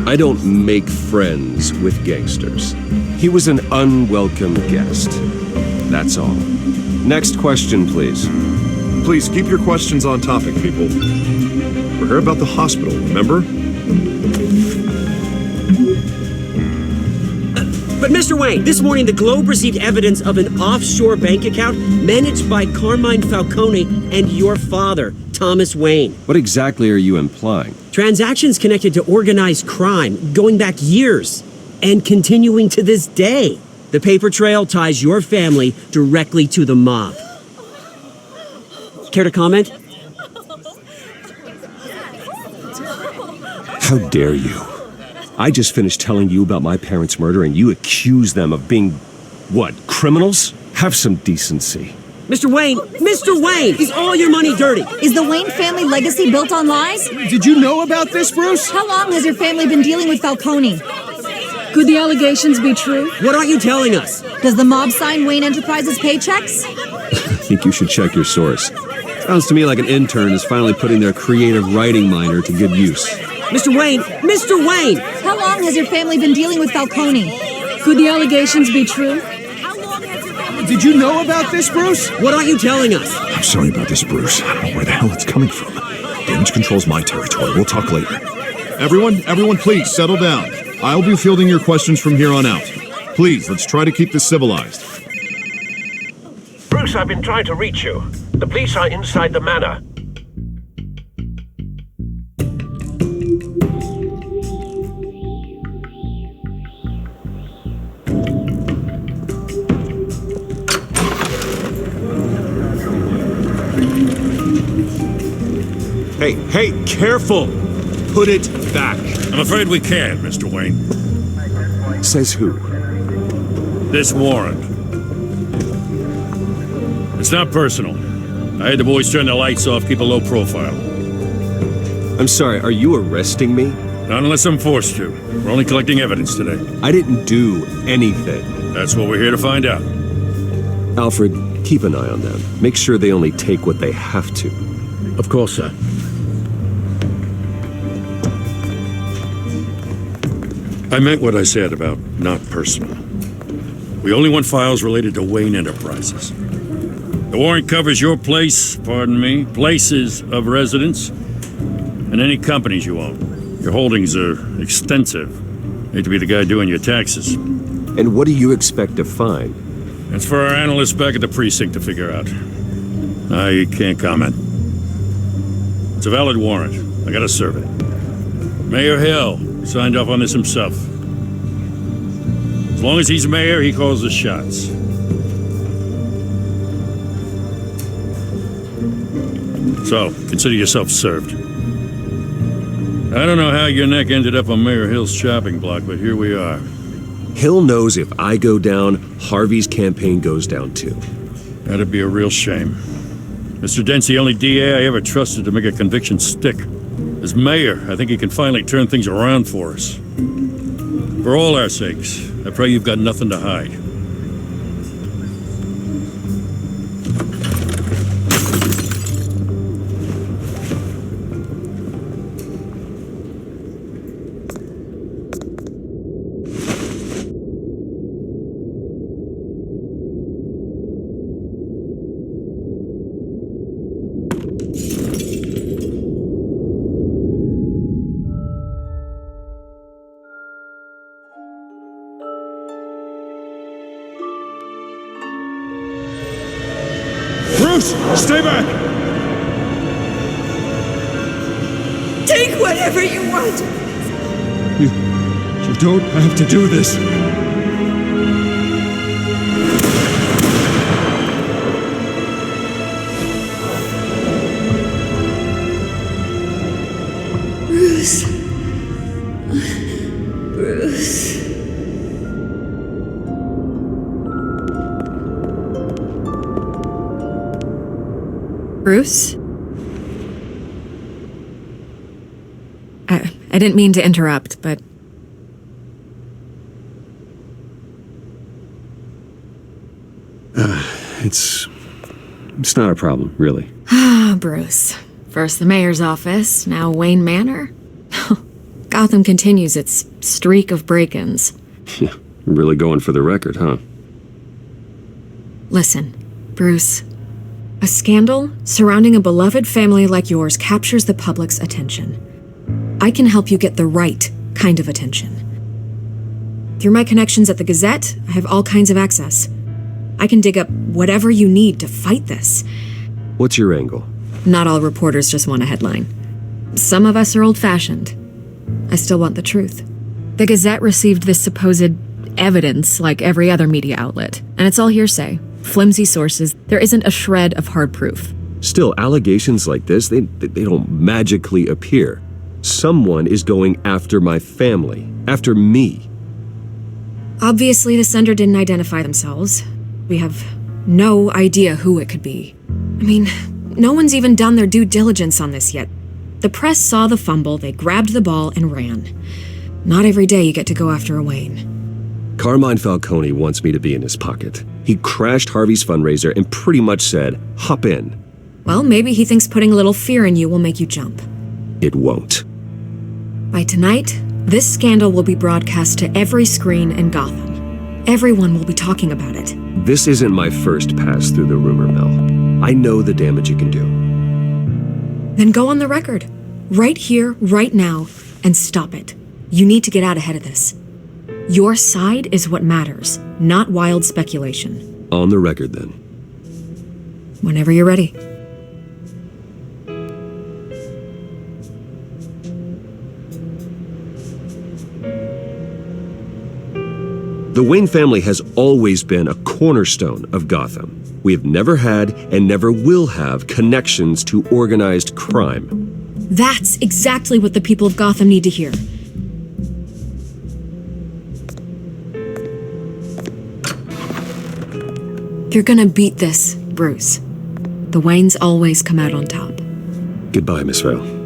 Speaker 12: I don't make friends with gangsters. He was an unwelcome guest. That's all. Next question, please.
Speaker 7: Please keep your questions on topic, people. We're here about the hospital, remember?
Speaker 16: But Mr. Wayne, this morning the Globe received evidence of an offshore bank account managed by Carmine Falcone and your father, Thomas Wayne.
Speaker 12: What exactly are you implying?
Speaker 16: Transactions connected to organized crime going back years and continuing to this day. The paper trail ties your family directly to the mob. Care to comment?
Speaker 12: How dare you? I just finished telling you about my parents' murder and you accuse them of being, what, criminals? Have some decency.
Speaker 16: Mr. Wayne, is all your money dirty?
Speaker 18: Is the Wayne family legacy built on lies?
Speaker 17: Did you know about this, Bruce?
Speaker 18: How long has your family been dealing with Falcone?
Speaker 6: Could the allegations be true?
Speaker 16: What aren't you telling us?
Speaker 18: Does the mob sign Wayne Enterprises paychecks?
Speaker 12: I think you should check your source. Sounds to me like an intern is finally putting their creative writing minor to good use.
Speaker 16: Mr. Wayne!
Speaker 18: How long has your family been dealing with Falcone?
Speaker 6: Could the allegations be true?
Speaker 17: Did you know about this, Bruce?
Speaker 16: What aren't you telling us?
Speaker 4: I'm sorry about this, Bruce. I don't know where the hell it's coming from. Damage control's my territory. We'll talk later.
Speaker 7: Everyone, please settle down. I'll be fielding your questions from here on out. Please, let's try to keep this civilized.
Speaker 2: Bruce, I've been trying to reach you. The police are inside the manor.
Speaker 3: Hey, careful! Put it back.
Speaker 11: I'm afraid we can't, Mr. Wayne.
Speaker 12: Says who?
Speaker 11: This warrant. It's not personal. I had the boys turn the lights off, keep a low profile.
Speaker 12: I'm sorry, are you arresting me?
Speaker 11: Not unless I'm forced to. We're only collecting evidence today.
Speaker 12: I didn't do anything.
Speaker 11: That's what we're here to find out.
Speaker 12: Alfred, keep an eye on them. Make sure they only take what they have to.
Speaker 2: Of course, sir.
Speaker 11: I meant what I said about not personal. We only want files related to Wayne Enterprises. The warrant covers your places of residence, and any companies you own. Your holdings are extensive. Hate to be the guy doing your taxes.
Speaker 12: And what do you expect to find?
Speaker 11: That's for our analysts back at the precinct to figure out. I can't comment. It's a valid warrant. I gotta serve it. Mayor Hill signed off on this himself. As long as he's mayor, he calls the shots. So, consider yourself served. I don't know how your neck ended up on Mayor Hill's chopping block, but here we are.
Speaker 12: Hill knows if I go down, Harvey's campaign goes down too.
Speaker 11: That'd be a real shame. Mr. Dent's the only DA I ever trusted to make a conviction stick. As mayor, I think he can finally turn things around for us. For all our sakes, I pray you've got nothing to hide.
Speaker 3: Bruce, stay back!
Speaker 9: Take whatever you want.
Speaker 3: You don't have to do this.
Speaker 9: Bruce. Bruce.
Speaker 10: Bruce? I didn't mean to interrupt, but...
Speaker 12: It's not a problem, really.
Speaker 10: Ah, Bruce. First the mayor's office, now Wayne Manor. Gotham continues its streak of break-ins.
Speaker 12: Yeah, really going for the record, huh?
Speaker 10: Listen, Bruce, A scandal surrounding a beloved family like yours captures the public's attention. I can help you get the right kind of attention. Through my connections at the Gazette, I have all kinds of access. I can dig up whatever you need to fight this.
Speaker 12: What's your angle?
Speaker 10: Not all reporters just want a headline. Some of us are old-fashioned. I still want the truth. The Gazette received this supposed evidence like every other media outlet, and it's all hearsay, flimsy sources. There isn't a shred of hard proof.
Speaker 12: Still, allegations like this, they don't magically appear. Someone is going after my family, after me.
Speaker 10: Obviously, the sender didn't identify themselves. We have no idea who it could be. I mean, no one's even done their due diligence on this yet. The press saw the fumble, they grabbed the ball and ran. Not every day you get to go after a Wayne.
Speaker 12: Carmine Falcone wants me to be in his pocket. He crashed Harvey's fundraiser and pretty much said, hop in.
Speaker 10: Well, maybe he thinks putting a little fear in you will make you jump.
Speaker 12: It won't.
Speaker 10: By tonight, this scandal will be broadcast to every screen in Gotham. Everyone will be talking about it.
Speaker 12: This isn't my first pass through the rumor mill. I know the damage it can do.
Speaker 10: Then go on the record. Right here, right now, and stop it. You need to get out ahead of this. Your side is what matters, not wild speculation.
Speaker 12: On the record, then.
Speaker 10: Whenever you're ready.
Speaker 12: The Wayne family has always been a cornerstone of Gotham. We have never had and never will have connections to organized crime.
Speaker 10: That's exactly what the people of Gotham need to hear. You're gonna beat this, Bruce. The Waynes always come out on top.
Speaker 12: Goodbye, Miss Vale.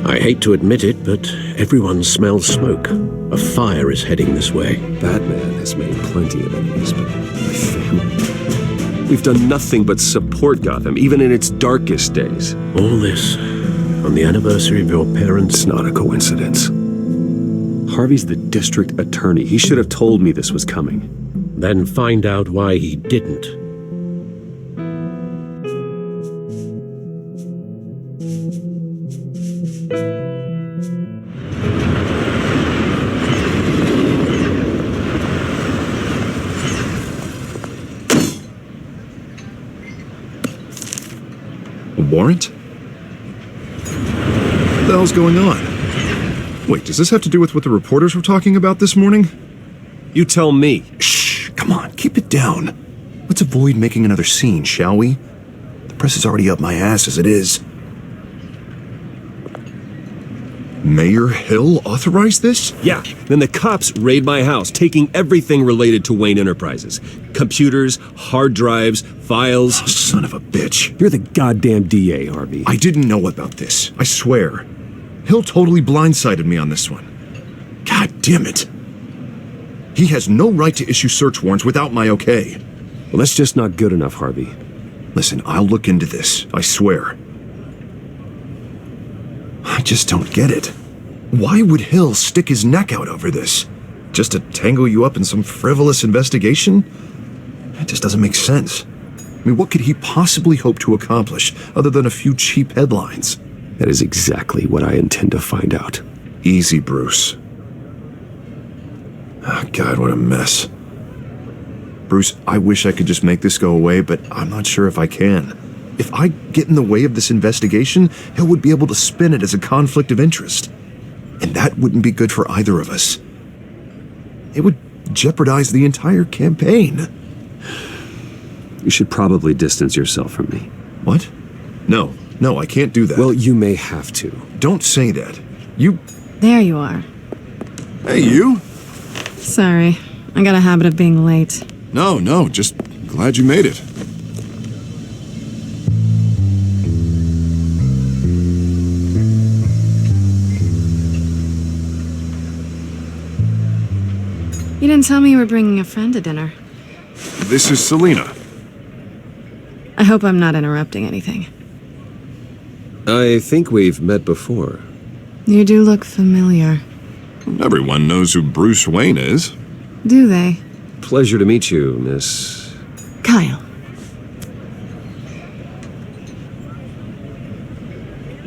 Speaker 2: I hate to admit it, but everyone smells smoke. A fire is heading this way.
Speaker 12: Batman has made plenty of enemies, but my family... We've done nothing but support Gotham, even in its darkest days.
Speaker 2: All this on the anniversary of your parents'...
Speaker 12: It's not a coincidence. Harvey's the district attorney. He should have told me this was coming.
Speaker 2: Then find out why he didn't.
Speaker 7: Warrant? What the hell's going on? Wait, does this have to do with what the reporters were talking about this morning?
Speaker 12: You tell me.
Speaker 4: Shh, come on, keep it down. Let's avoid making another scene, shall we? The press is already up my ass as it is.
Speaker 7: Mayor Hill authorized this?
Speaker 12: Yeah, then the cops raid my house, taking everything related to Wayne Enterprises. Computers, hard drives, files.
Speaker 4: Oh, son of a bitch.
Speaker 12: You're the goddamn DA, Harvey.
Speaker 7: I didn't know about this, I swear. Hill totally blindsided me on this one. God damn it. He has no right to issue search warrants without my okay.
Speaker 12: Well, that's just not good enough, Harvey.
Speaker 7: Listen, I'll look into this, I swear. I just don't get it. Why would Hill stick his neck out over this? Just to tangle you up in some frivolous investigation? It just doesn't make sense. I mean, what could he possibly hope to accomplish other than a few cheap headlines?
Speaker 12: That is exactly what I intend to find out.
Speaker 7: Easy, Bruce. Oh, God, what a mess. Bruce, I wish I could just make this go away, but I'm not sure if I can. If I get in the way of this investigation, Hill would be able to spin it as a conflict of interest. And that wouldn't be good for either of us. It would jeopardize the entire campaign.
Speaker 12: You should probably distance yourself from me.
Speaker 7: What? No, I can't do that.
Speaker 12: Well, you may have to.
Speaker 7: Don't say that. You...
Speaker 6: There you are.
Speaker 7: Hey, you?
Speaker 6: Sorry, I got a habit of being late.
Speaker 7: No, just glad you made it.
Speaker 6: You didn't tell me you were bringing a friend to dinner.
Speaker 7: This is Selena.
Speaker 6: I hope I'm not interrupting anything.
Speaker 12: I think we've met before.
Speaker 6: You do look familiar.
Speaker 7: Everyone knows who Bruce Wayne is.
Speaker 6: Do they?
Speaker 12: Pleasure to meet you, Miss...
Speaker 6: Kyle.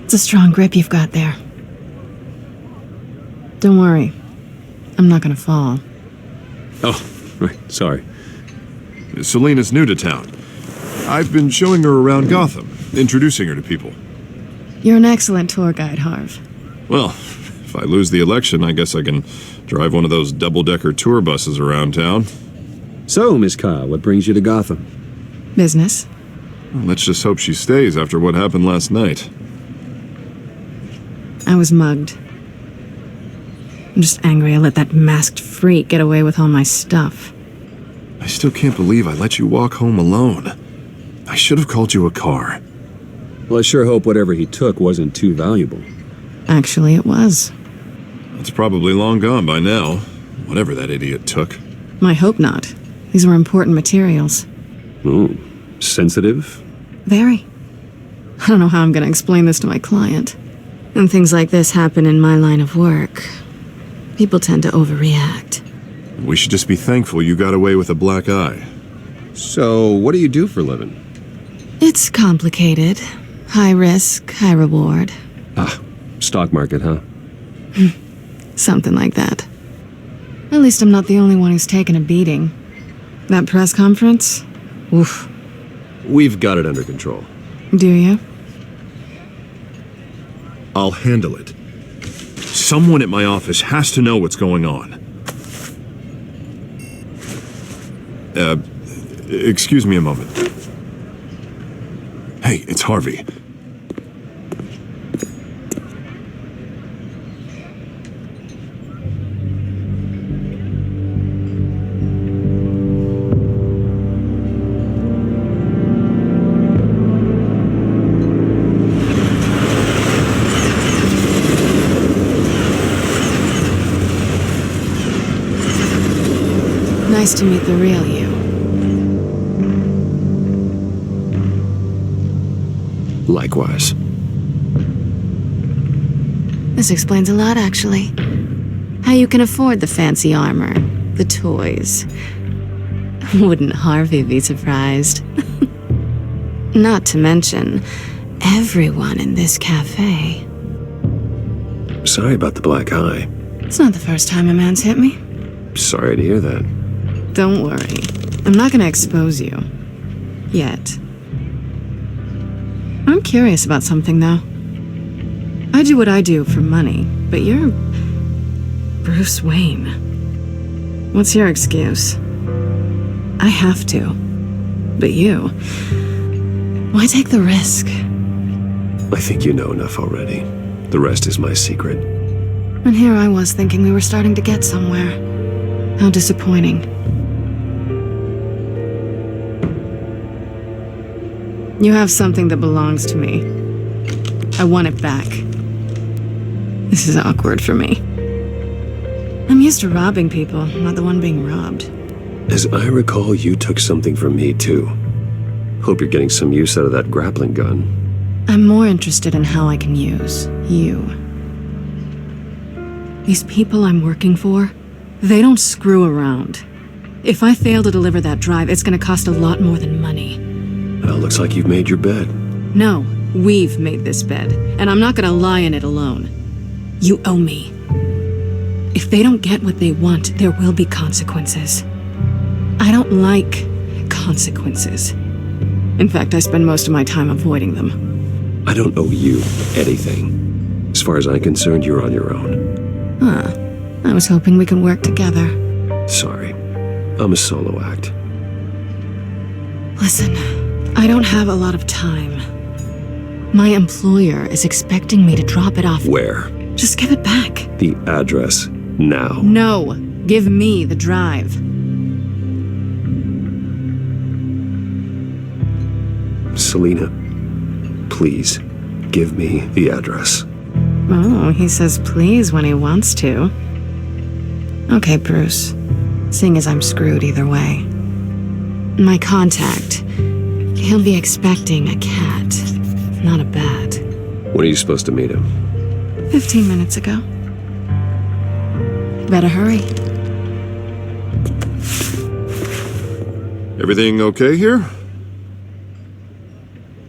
Speaker 6: It's a strong grip you've got there. Don't worry. I'm not gonna fall.
Speaker 12: Oh, right, sorry.
Speaker 7: Selena's new to town. I've been showing her around Gotham, introducing her to people.
Speaker 6: You're an excellent tour guide, Harv.
Speaker 7: Well, if I lose the election, I guess I can drive one of those double-decker tour buses around town.
Speaker 12: So, Miss Kyle, what brings you to Gotham?
Speaker 6: Business.
Speaker 7: Well, let's just hope she stays after what happened last night.
Speaker 6: I was mugged. I'm just angry I let that masked freak get away with all my stuff.
Speaker 7: I still can't believe I let you walk home alone. I should have called you a car.
Speaker 12: Well, I sure hope whatever he took wasn't too valuable.
Speaker 6: Actually, it was.
Speaker 7: It's probably long gone by now, whatever that idiot took.
Speaker 6: I hope not. These were important materials.
Speaker 12: Ooh, sensitive?
Speaker 6: Very. I don't know how I'm gonna explain this to my client. When things like this happen in my line of work, people tend to overreact.
Speaker 7: We should just be thankful you got away with a black eye.
Speaker 12: So, what do you do for a living?
Speaker 6: It's complicated. High risk, high reward.
Speaker 12: Ah, stock market, huh?
Speaker 6: Something like that. At least I'm not the only one who's taken a beating. That press conference? Oof.
Speaker 12: We've got it under control.
Speaker 6: Do you?
Speaker 7: I'll handle it. Someone at my office has to know what's going on. Excuse me a moment. Hey, it's Harvey.
Speaker 6: Nice to meet the real you.
Speaker 12: Likewise.
Speaker 6: This explains a lot, actually. How you can afford the fancy armor, the toys. Wouldn't Harvey be surprised? Not to mention, everyone in this cafe.
Speaker 12: Sorry about the black eye.
Speaker 6: It's not the first time a man's hit me.
Speaker 12: Sorry to hear that.
Speaker 6: Don't worry. I'm not gonna expose you. Yet. I'm curious about something, though. I do what I do for money, but you're... Bruce Wayne. What's your excuse? I have to. But you... Why take the risk?
Speaker 12: I think you know enough already. The rest is my secret.
Speaker 6: And here I was thinking we were starting to get somewhere. How disappointing. You have something that belongs to me. I want it back. This is awkward for me. I'm used to robbing people, not the one being robbed.
Speaker 12: As I recall, you took something from me, too. Hope you're getting some use out of that grappling gun.
Speaker 6: I'm more interested in how I can use you. These people I'm working for, they don't screw around. If I fail to deliver that drive, it's gonna cost a lot more than money.
Speaker 12: Well, looks like you've made your bed.
Speaker 6: No, we've made this bed, and I'm not gonna lie in it alone. You owe me. If they don't get what they want, there will be consequences. I don't like consequences. In fact, I spend most of my time avoiding them.
Speaker 12: I don't owe you anything. As far as I'm concerned, you're on your own.
Speaker 6: Huh. I was hoping we could work together.
Speaker 12: Sorry. I'm a solo act.
Speaker 6: Listen, I don't have a lot of time. My employer is expecting me to drop it off.
Speaker 12: Where?
Speaker 6: Just give it back.
Speaker 12: The address, now.
Speaker 6: No, give me the drive.
Speaker 12: Selena, please, give me the address.
Speaker 6: Oh, he says please when he wants to. Okay, Bruce. Seeing as I'm screwed either way. My contact, he'll be expecting a cat, not a bat.
Speaker 12: When are you supposed to meet him?
Speaker 6: 15 minutes ago. Better hurry.
Speaker 7: Everything okay here?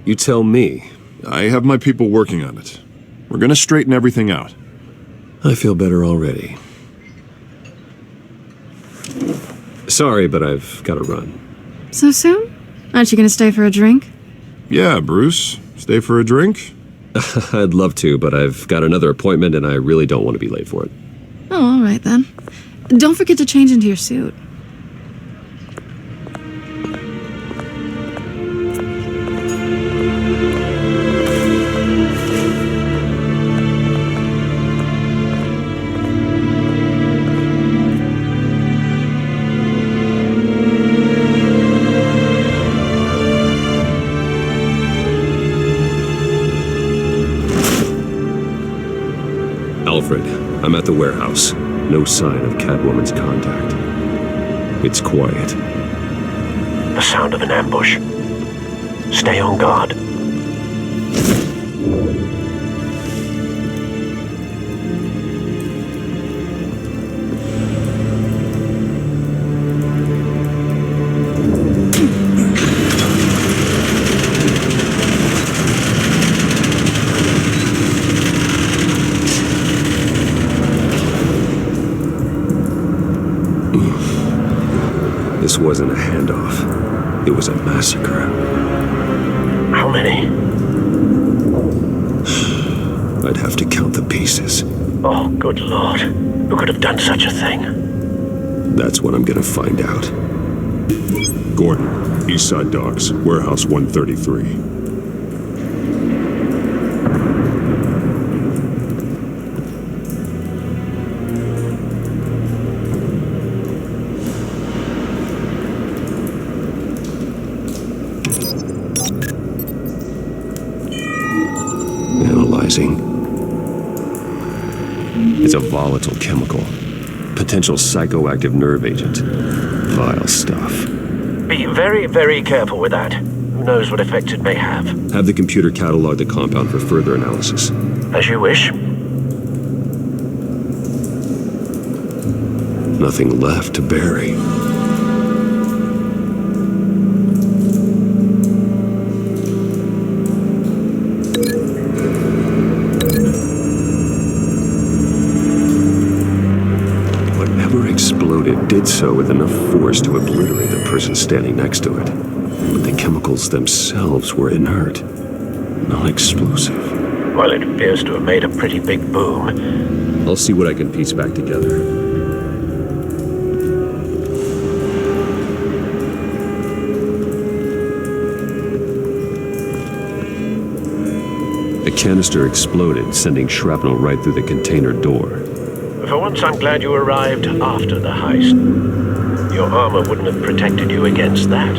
Speaker 12: You tell me.
Speaker 7: I have my people working on it. We're gonna straighten everything out.
Speaker 12: I feel better already. Sorry, but I've got to run.
Speaker 6: So soon? Aren't you gonna stay for a drink?
Speaker 7: Yeah, Bruce. Stay for a drink?
Speaker 12: I'd love to, but I've got another appointment and I really don't want to be late for it.
Speaker 6: Oh, all right then. Don't forget to change into your suit.
Speaker 12: Alfred, I'm at the warehouse. No sign of Catwoman's contact. It's quiet.
Speaker 1: The sound of an ambush. Stay on guard.
Speaker 12: This wasn't a handoff. It was a massacre.
Speaker 1: How many?
Speaker 12: I'd have to count the pieces.
Speaker 1: Oh, good lord. Who could have done such a thing?
Speaker 12: That's what I'm gonna find out.
Speaker 7: Gordon, East Side Docks, Warehouse 133.
Speaker 12: It's a volatile chemical. Potential psychoactive nerve agent. Vile stuff.
Speaker 1: Be very, very careful with that. Who knows what effect it may have.
Speaker 12: Have the computer catalog the compound for further analysis.
Speaker 1: As you wish.
Speaker 12: Nothing left to bury. Did so with enough force to obliterate the person standing next to it. But the chemicals themselves were inert, non-explosive.
Speaker 1: Well, it appears to have made a pretty big boom.
Speaker 12: I'll see what I can piece back together. A canister exploded, sending shrapnel right through the container door.
Speaker 1: For once, I'm glad you arrived after the heist. Your armor wouldn't have protected you against that.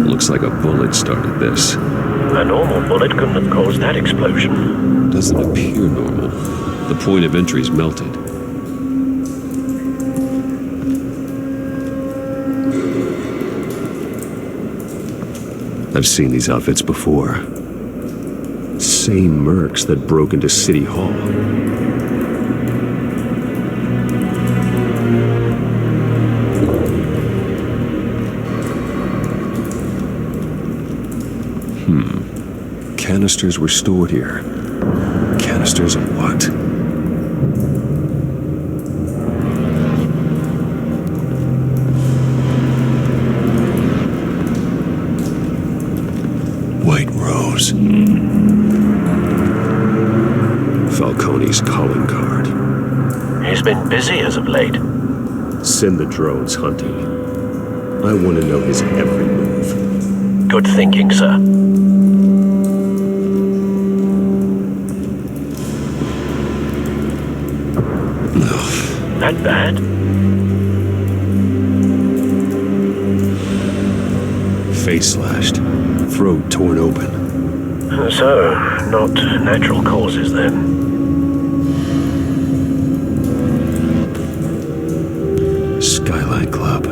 Speaker 12: Looks like a bullet started this.
Speaker 1: A normal bullet couldn't have caused that explosion.
Speaker 12: Doesn't appear normal. The point of entry's melted. I've seen these outfits before. Same mercs that broke into City Hall. Canisters were stored here. Canisters of what? White Rose. Falcone's calling card.
Speaker 1: He's been busy as of late.
Speaker 12: Send the drones hunting. I want to know his every move.
Speaker 1: Good thinking, sir. Not bad.
Speaker 12: Face slashed, throat torn open.
Speaker 2: So, not natural causes then?
Speaker 12: Skyline Club.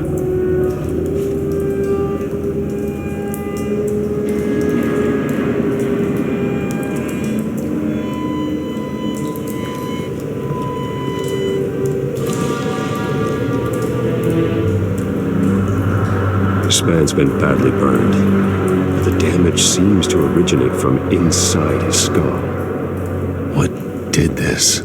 Speaker 12: This man's been badly burned. The damage seems to originate from inside his skull. What did this?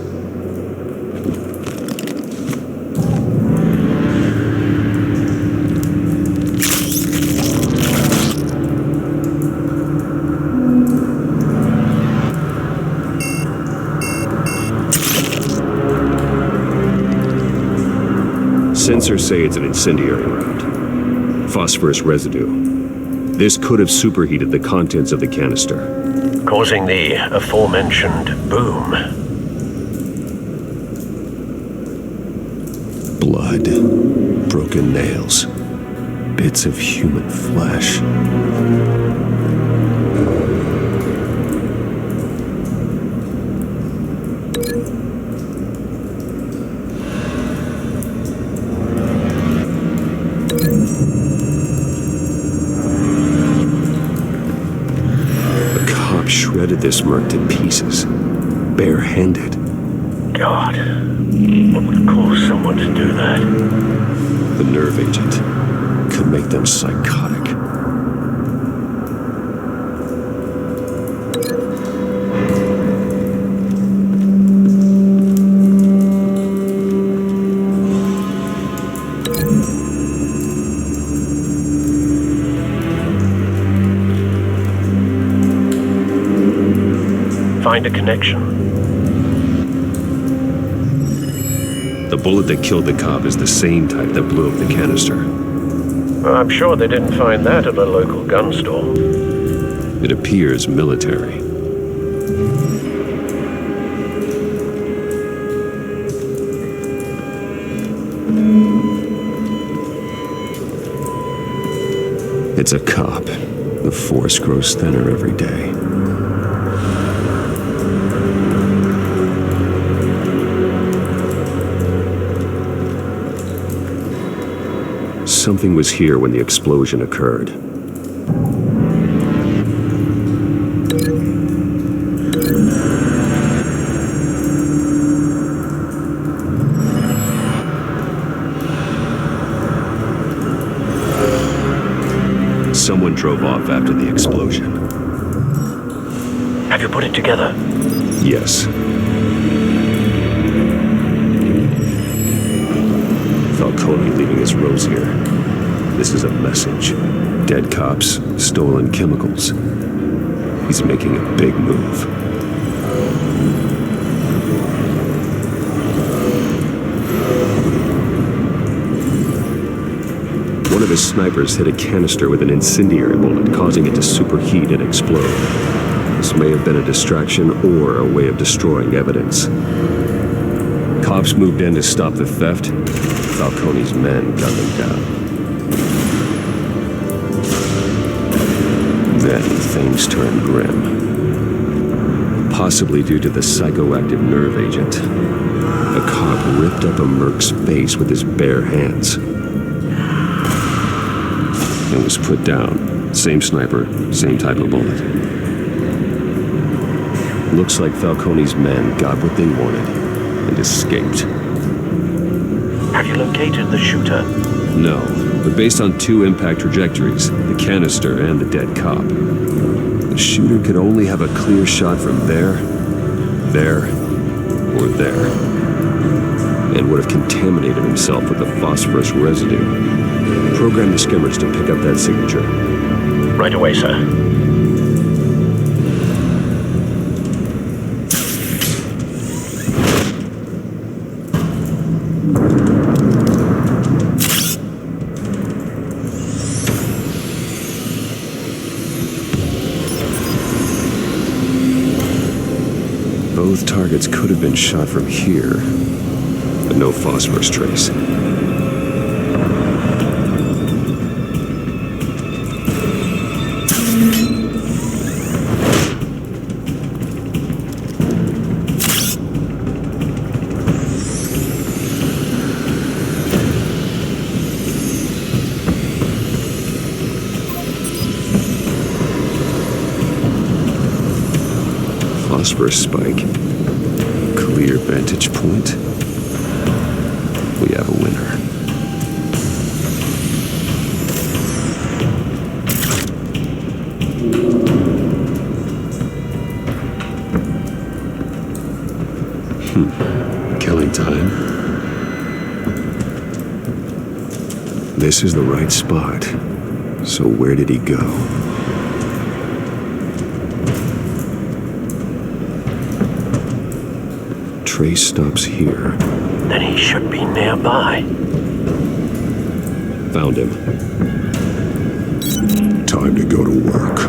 Speaker 12: Sensors say it's an incendiary round. Phosphorus residue. This could have superheated the contents of the canister,
Speaker 2: causing the aforementioned boom.
Speaker 12: Blood, broken nails, bits of human flesh. Shredded this merc to pieces, barehanded.
Speaker 2: God, what would cause someone to do that?
Speaker 12: The nerve agent could make them psychotic.
Speaker 2: Find a connection.
Speaker 12: The bullet that killed the cop is the same type that blew up the canister.
Speaker 2: I'm sure they didn't find that at a local gun store.
Speaker 12: It appears military. It's a cop. The force grows thinner every day. Something was here when the explosion occurred. Someone drove off after the explosion.
Speaker 2: Have you put it together?
Speaker 12: Yes. Falcone leaving his rose here. This is a message. Dead cops, stolen chemicals. He's making a big move. One of his snipers hit a canister with an incendiary bullet, causing it to superheat and explode. This may have been a distraction or a way of destroying evidence. Cops moved in to stop the theft. Falcone's men got them down. Then things turned grim. Possibly due to the psychoactive nerve agent. A cop ripped up a merc's face with his bare hands. And was put down. Same sniper, same type of bullet. Looks like Falcone's men got what they wanted and escaped.
Speaker 2: Have you located the shooter?
Speaker 12: No, but based on two impact trajectories, the canister and the dead cop, the shooter could only have a clear shot from there, or there, and would have contaminated himself with the phosphorus residue. Program the skimmers to pick up that signature.
Speaker 2: Right away, sir.
Speaker 12: Both targets could have been shot from here, but no phosphorus trace. phosphorus spike. Clear vantage point. We have a winner. Killing time. This is the right spot. So where did he go? Trace stops here.
Speaker 2: Then he should be nearby.
Speaker 12: Found him.
Speaker 19: Time to go to work.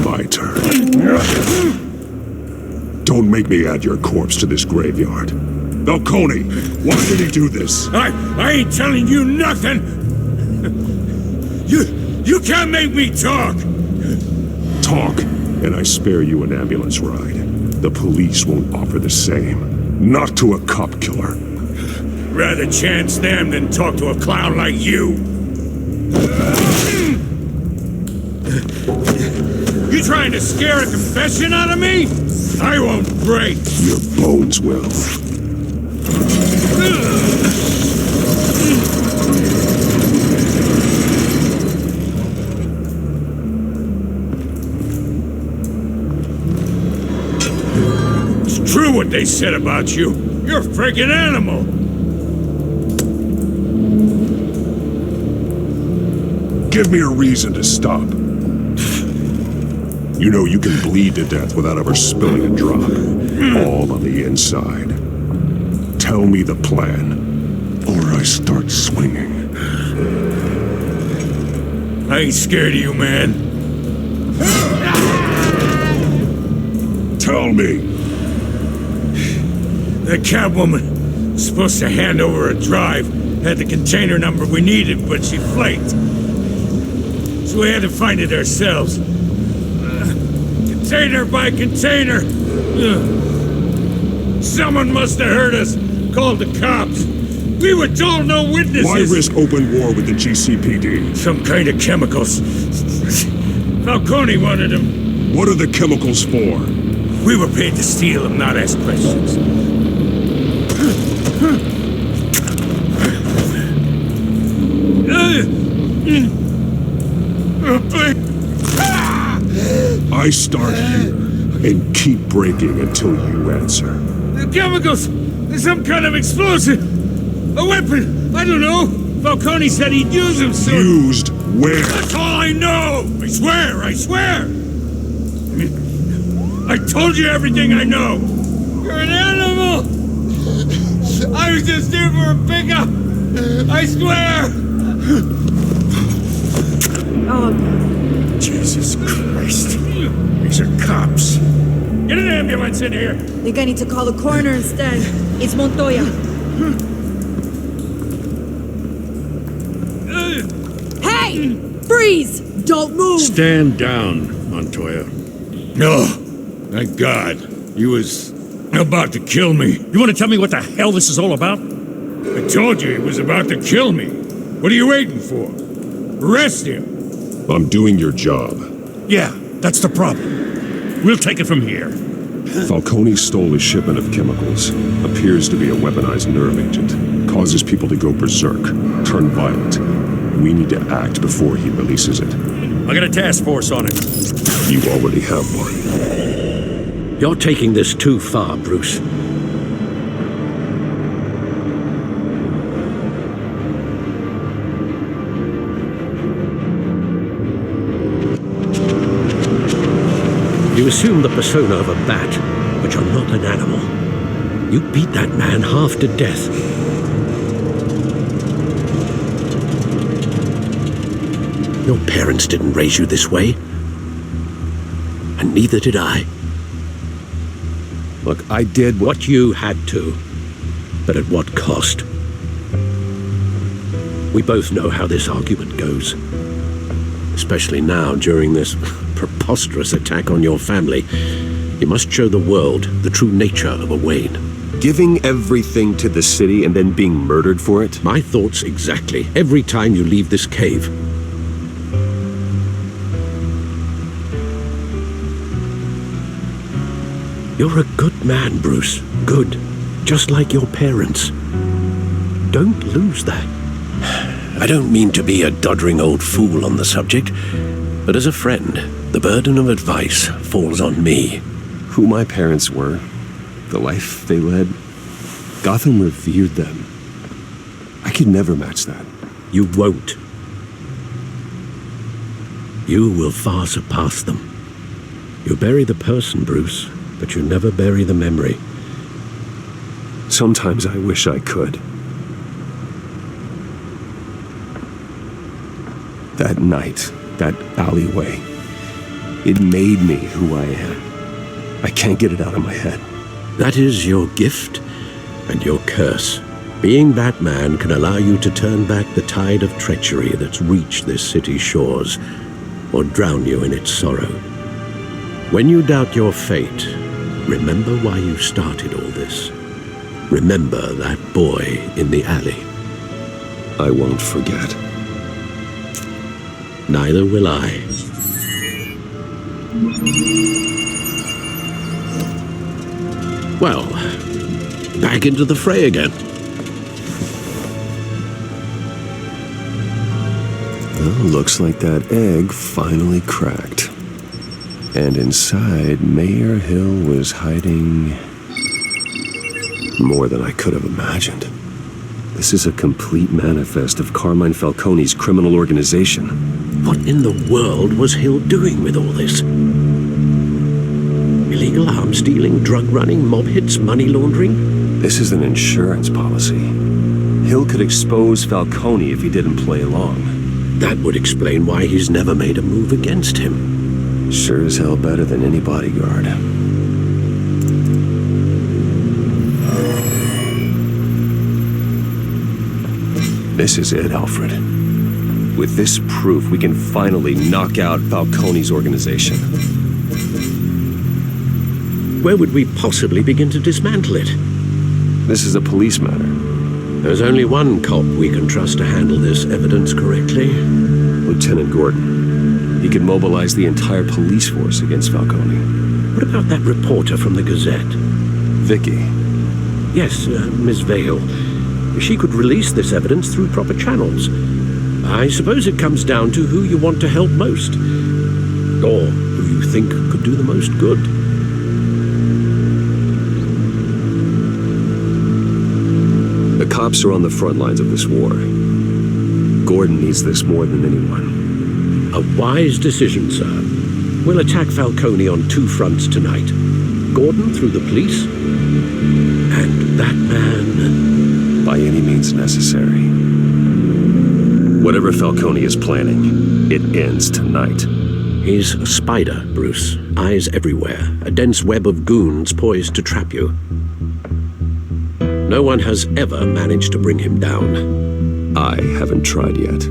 Speaker 19: My turn. Don't make me add your corpse to this graveyard. Falcone, why did he do this?
Speaker 11: I ain't telling you nothing! You can't make me talk!
Speaker 19: Talk, and I spare you an ambulance ride. The police won't offer the same. Not to a cop killer.
Speaker 11: Rather chance them than talk to a clown like you. You trying to scare a confession out of me? I won't break.
Speaker 19: Your bones will.
Speaker 11: It's true what they said about you. You're a freaking animal.
Speaker 19: Give me a reason to stop. You know you can bleed to death without ever spilling a drop. All on the inside. Tell me the plan, or I start swinging.
Speaker 11: I ain't scared of you, man.
Speaker 19: Tell me.
Speaker 11: The cabwoman was supposed to hand over a drive. Had the container number we needed, but she flaked. So we had to find it ourselves. Container by container. Someone must have heard us. Called the cops. We were told no witnesses.
Speaker 19: Why risk open war with the GCPD?
Speaker 11: Some kind of chemicals. Falcone wanted them.
Speaker 19: What are the chemicals for?
Speaker 11: We were paid to steal them, not ask questions.
Speaker 19: I start here and keep breaking until you answer.
Speaker 11: The chemicals! There's some kind of explosive! A weapon! I don't know! Falcone said he'd use them soon!
Speaker 19: Used where?
Speaker 11: That's all I know! I swear! I swear! I told you everything I know! You're an animal! I was just here for a pickup! I swear!
Speaker 18: Oh,
Speaker 11: Jesus Christ. These are cops. Get an ambulance in here!
Speaker 18: I think I need to call the coroner instead. It's Montoya. Hey! Freeze! Don't move!
Speaker 3: Stand down, Montoya.
Speaker 11: No. Thank God. He was about to kill me.
Speaker 3: You want to tell me what the hell this is all about?
Speaker 11: I told you he was about to kill me. What are you waiting for? Arrest him.
Speaker 19: I'm doing your job.
Speaker 3: Yeah, that's the problem. We'll take it from here.
Speaker 19: Falcone stole a shipment of chemicals. Appears to be a weaponized nerve agent. Causes people to go berserk, turn violent. We need to act before he releases it.
Speaker 3: I got a task force on it.
Speaker 19: You already have one.
Speaker 2: You're taking this too far, Bruce. You assume the persona of a bat, but you're not an animal. You beat that man half to death. Your parents didn't raise you this way. And neither did I.
Speaker 12: Look, I did
Speaker 2: what you had to, but at what cost? We both know how this argument goes. Especially now, during this preposterous attack on your family. You must show the world the true nature of a Wayne.
Speaker 12: Giving everything to the city and then being murdered for it?
Speaker 2: My thoughts exactly. Every time you leave this cave. You're a good man, Bruce. Good. Just like your parents. Don't lose that. I don't mean to be a doddering old fool on the subject, but as a friend, the burden of advice falls on me.
Speaker 12: Who my parents were, the life they led, Gotham revered them. I could never match that.
Speaker 2: You won't. You will far surpass them. You bury the person, Bruce, but you never bury the memory.
Speaker 12: Sometimes I wish I could. That night, that alleyway, it made me who I am. I can't get it out of my head.
Speaker 2: That is your gift and your curse. Being Batman can allow you to turn back the tide of treachery that's reached this city's shores, or drown you in its sorrow. When you doubt your fate, remember why you started all this. Remember that boy in the alley.
Speaker 12: I won't forget.
Speaker 2: Neither will I. Well, back into the fray again.
Speaker 12: Well, looks like that egg finally cracked. And inside, Mayor Hill was hiding more than I could have imagined. This is a complete manifest of Carmine Falcone's criminal organization.
Speaker 2: What in the world was Hill doing with all this? Illegal arms dealing, drug running, mob hits, money laundering?
Speaker 12: This is an insurance policy. Hill could expose Falcone if he didn't play along.
Speaker 2: That would explain why he's never made a move against him.
Speaker 12: Sure as hell better than any bodyguard. This is it, Alfred. With this proof, we can finally knock out Falcone's organization.
Speaker 2: Where would we possibly begin to dismantle it?
Speaker 12: This is a police matter.
Speaker 2: There's only one cop we can trust to handle this evidence correctly.
Speaker 12: Lieutenant Gordon. He could mobilize the entire police force against Falcone.
Speaker 2: What about that reporter from the Gazette?
Speaker 12: Vicky.
Speaker 2: Yes, Miss Vale. She could release this evidence through proper channels. I suppose it comes down to who you want to help most. Or who you think could do the most good.
Speaker 12: The cops are on the front lines of this war. Gordon needs this more than anyone.
Speaker 2: A wise decision, sir. We'll attack Falcone on two fronts tonight. Gordon through the police, and Batman...
Speaker 12: by any means necessary. Whatever Falcone is planning, it ends tonight.
Speaker 2: He's a spider, Bruce. Eyes everywhere. A dense web of goons poised to trap you. No one has ever managed to bring him down.
Speaker 12: I haven't tried yet.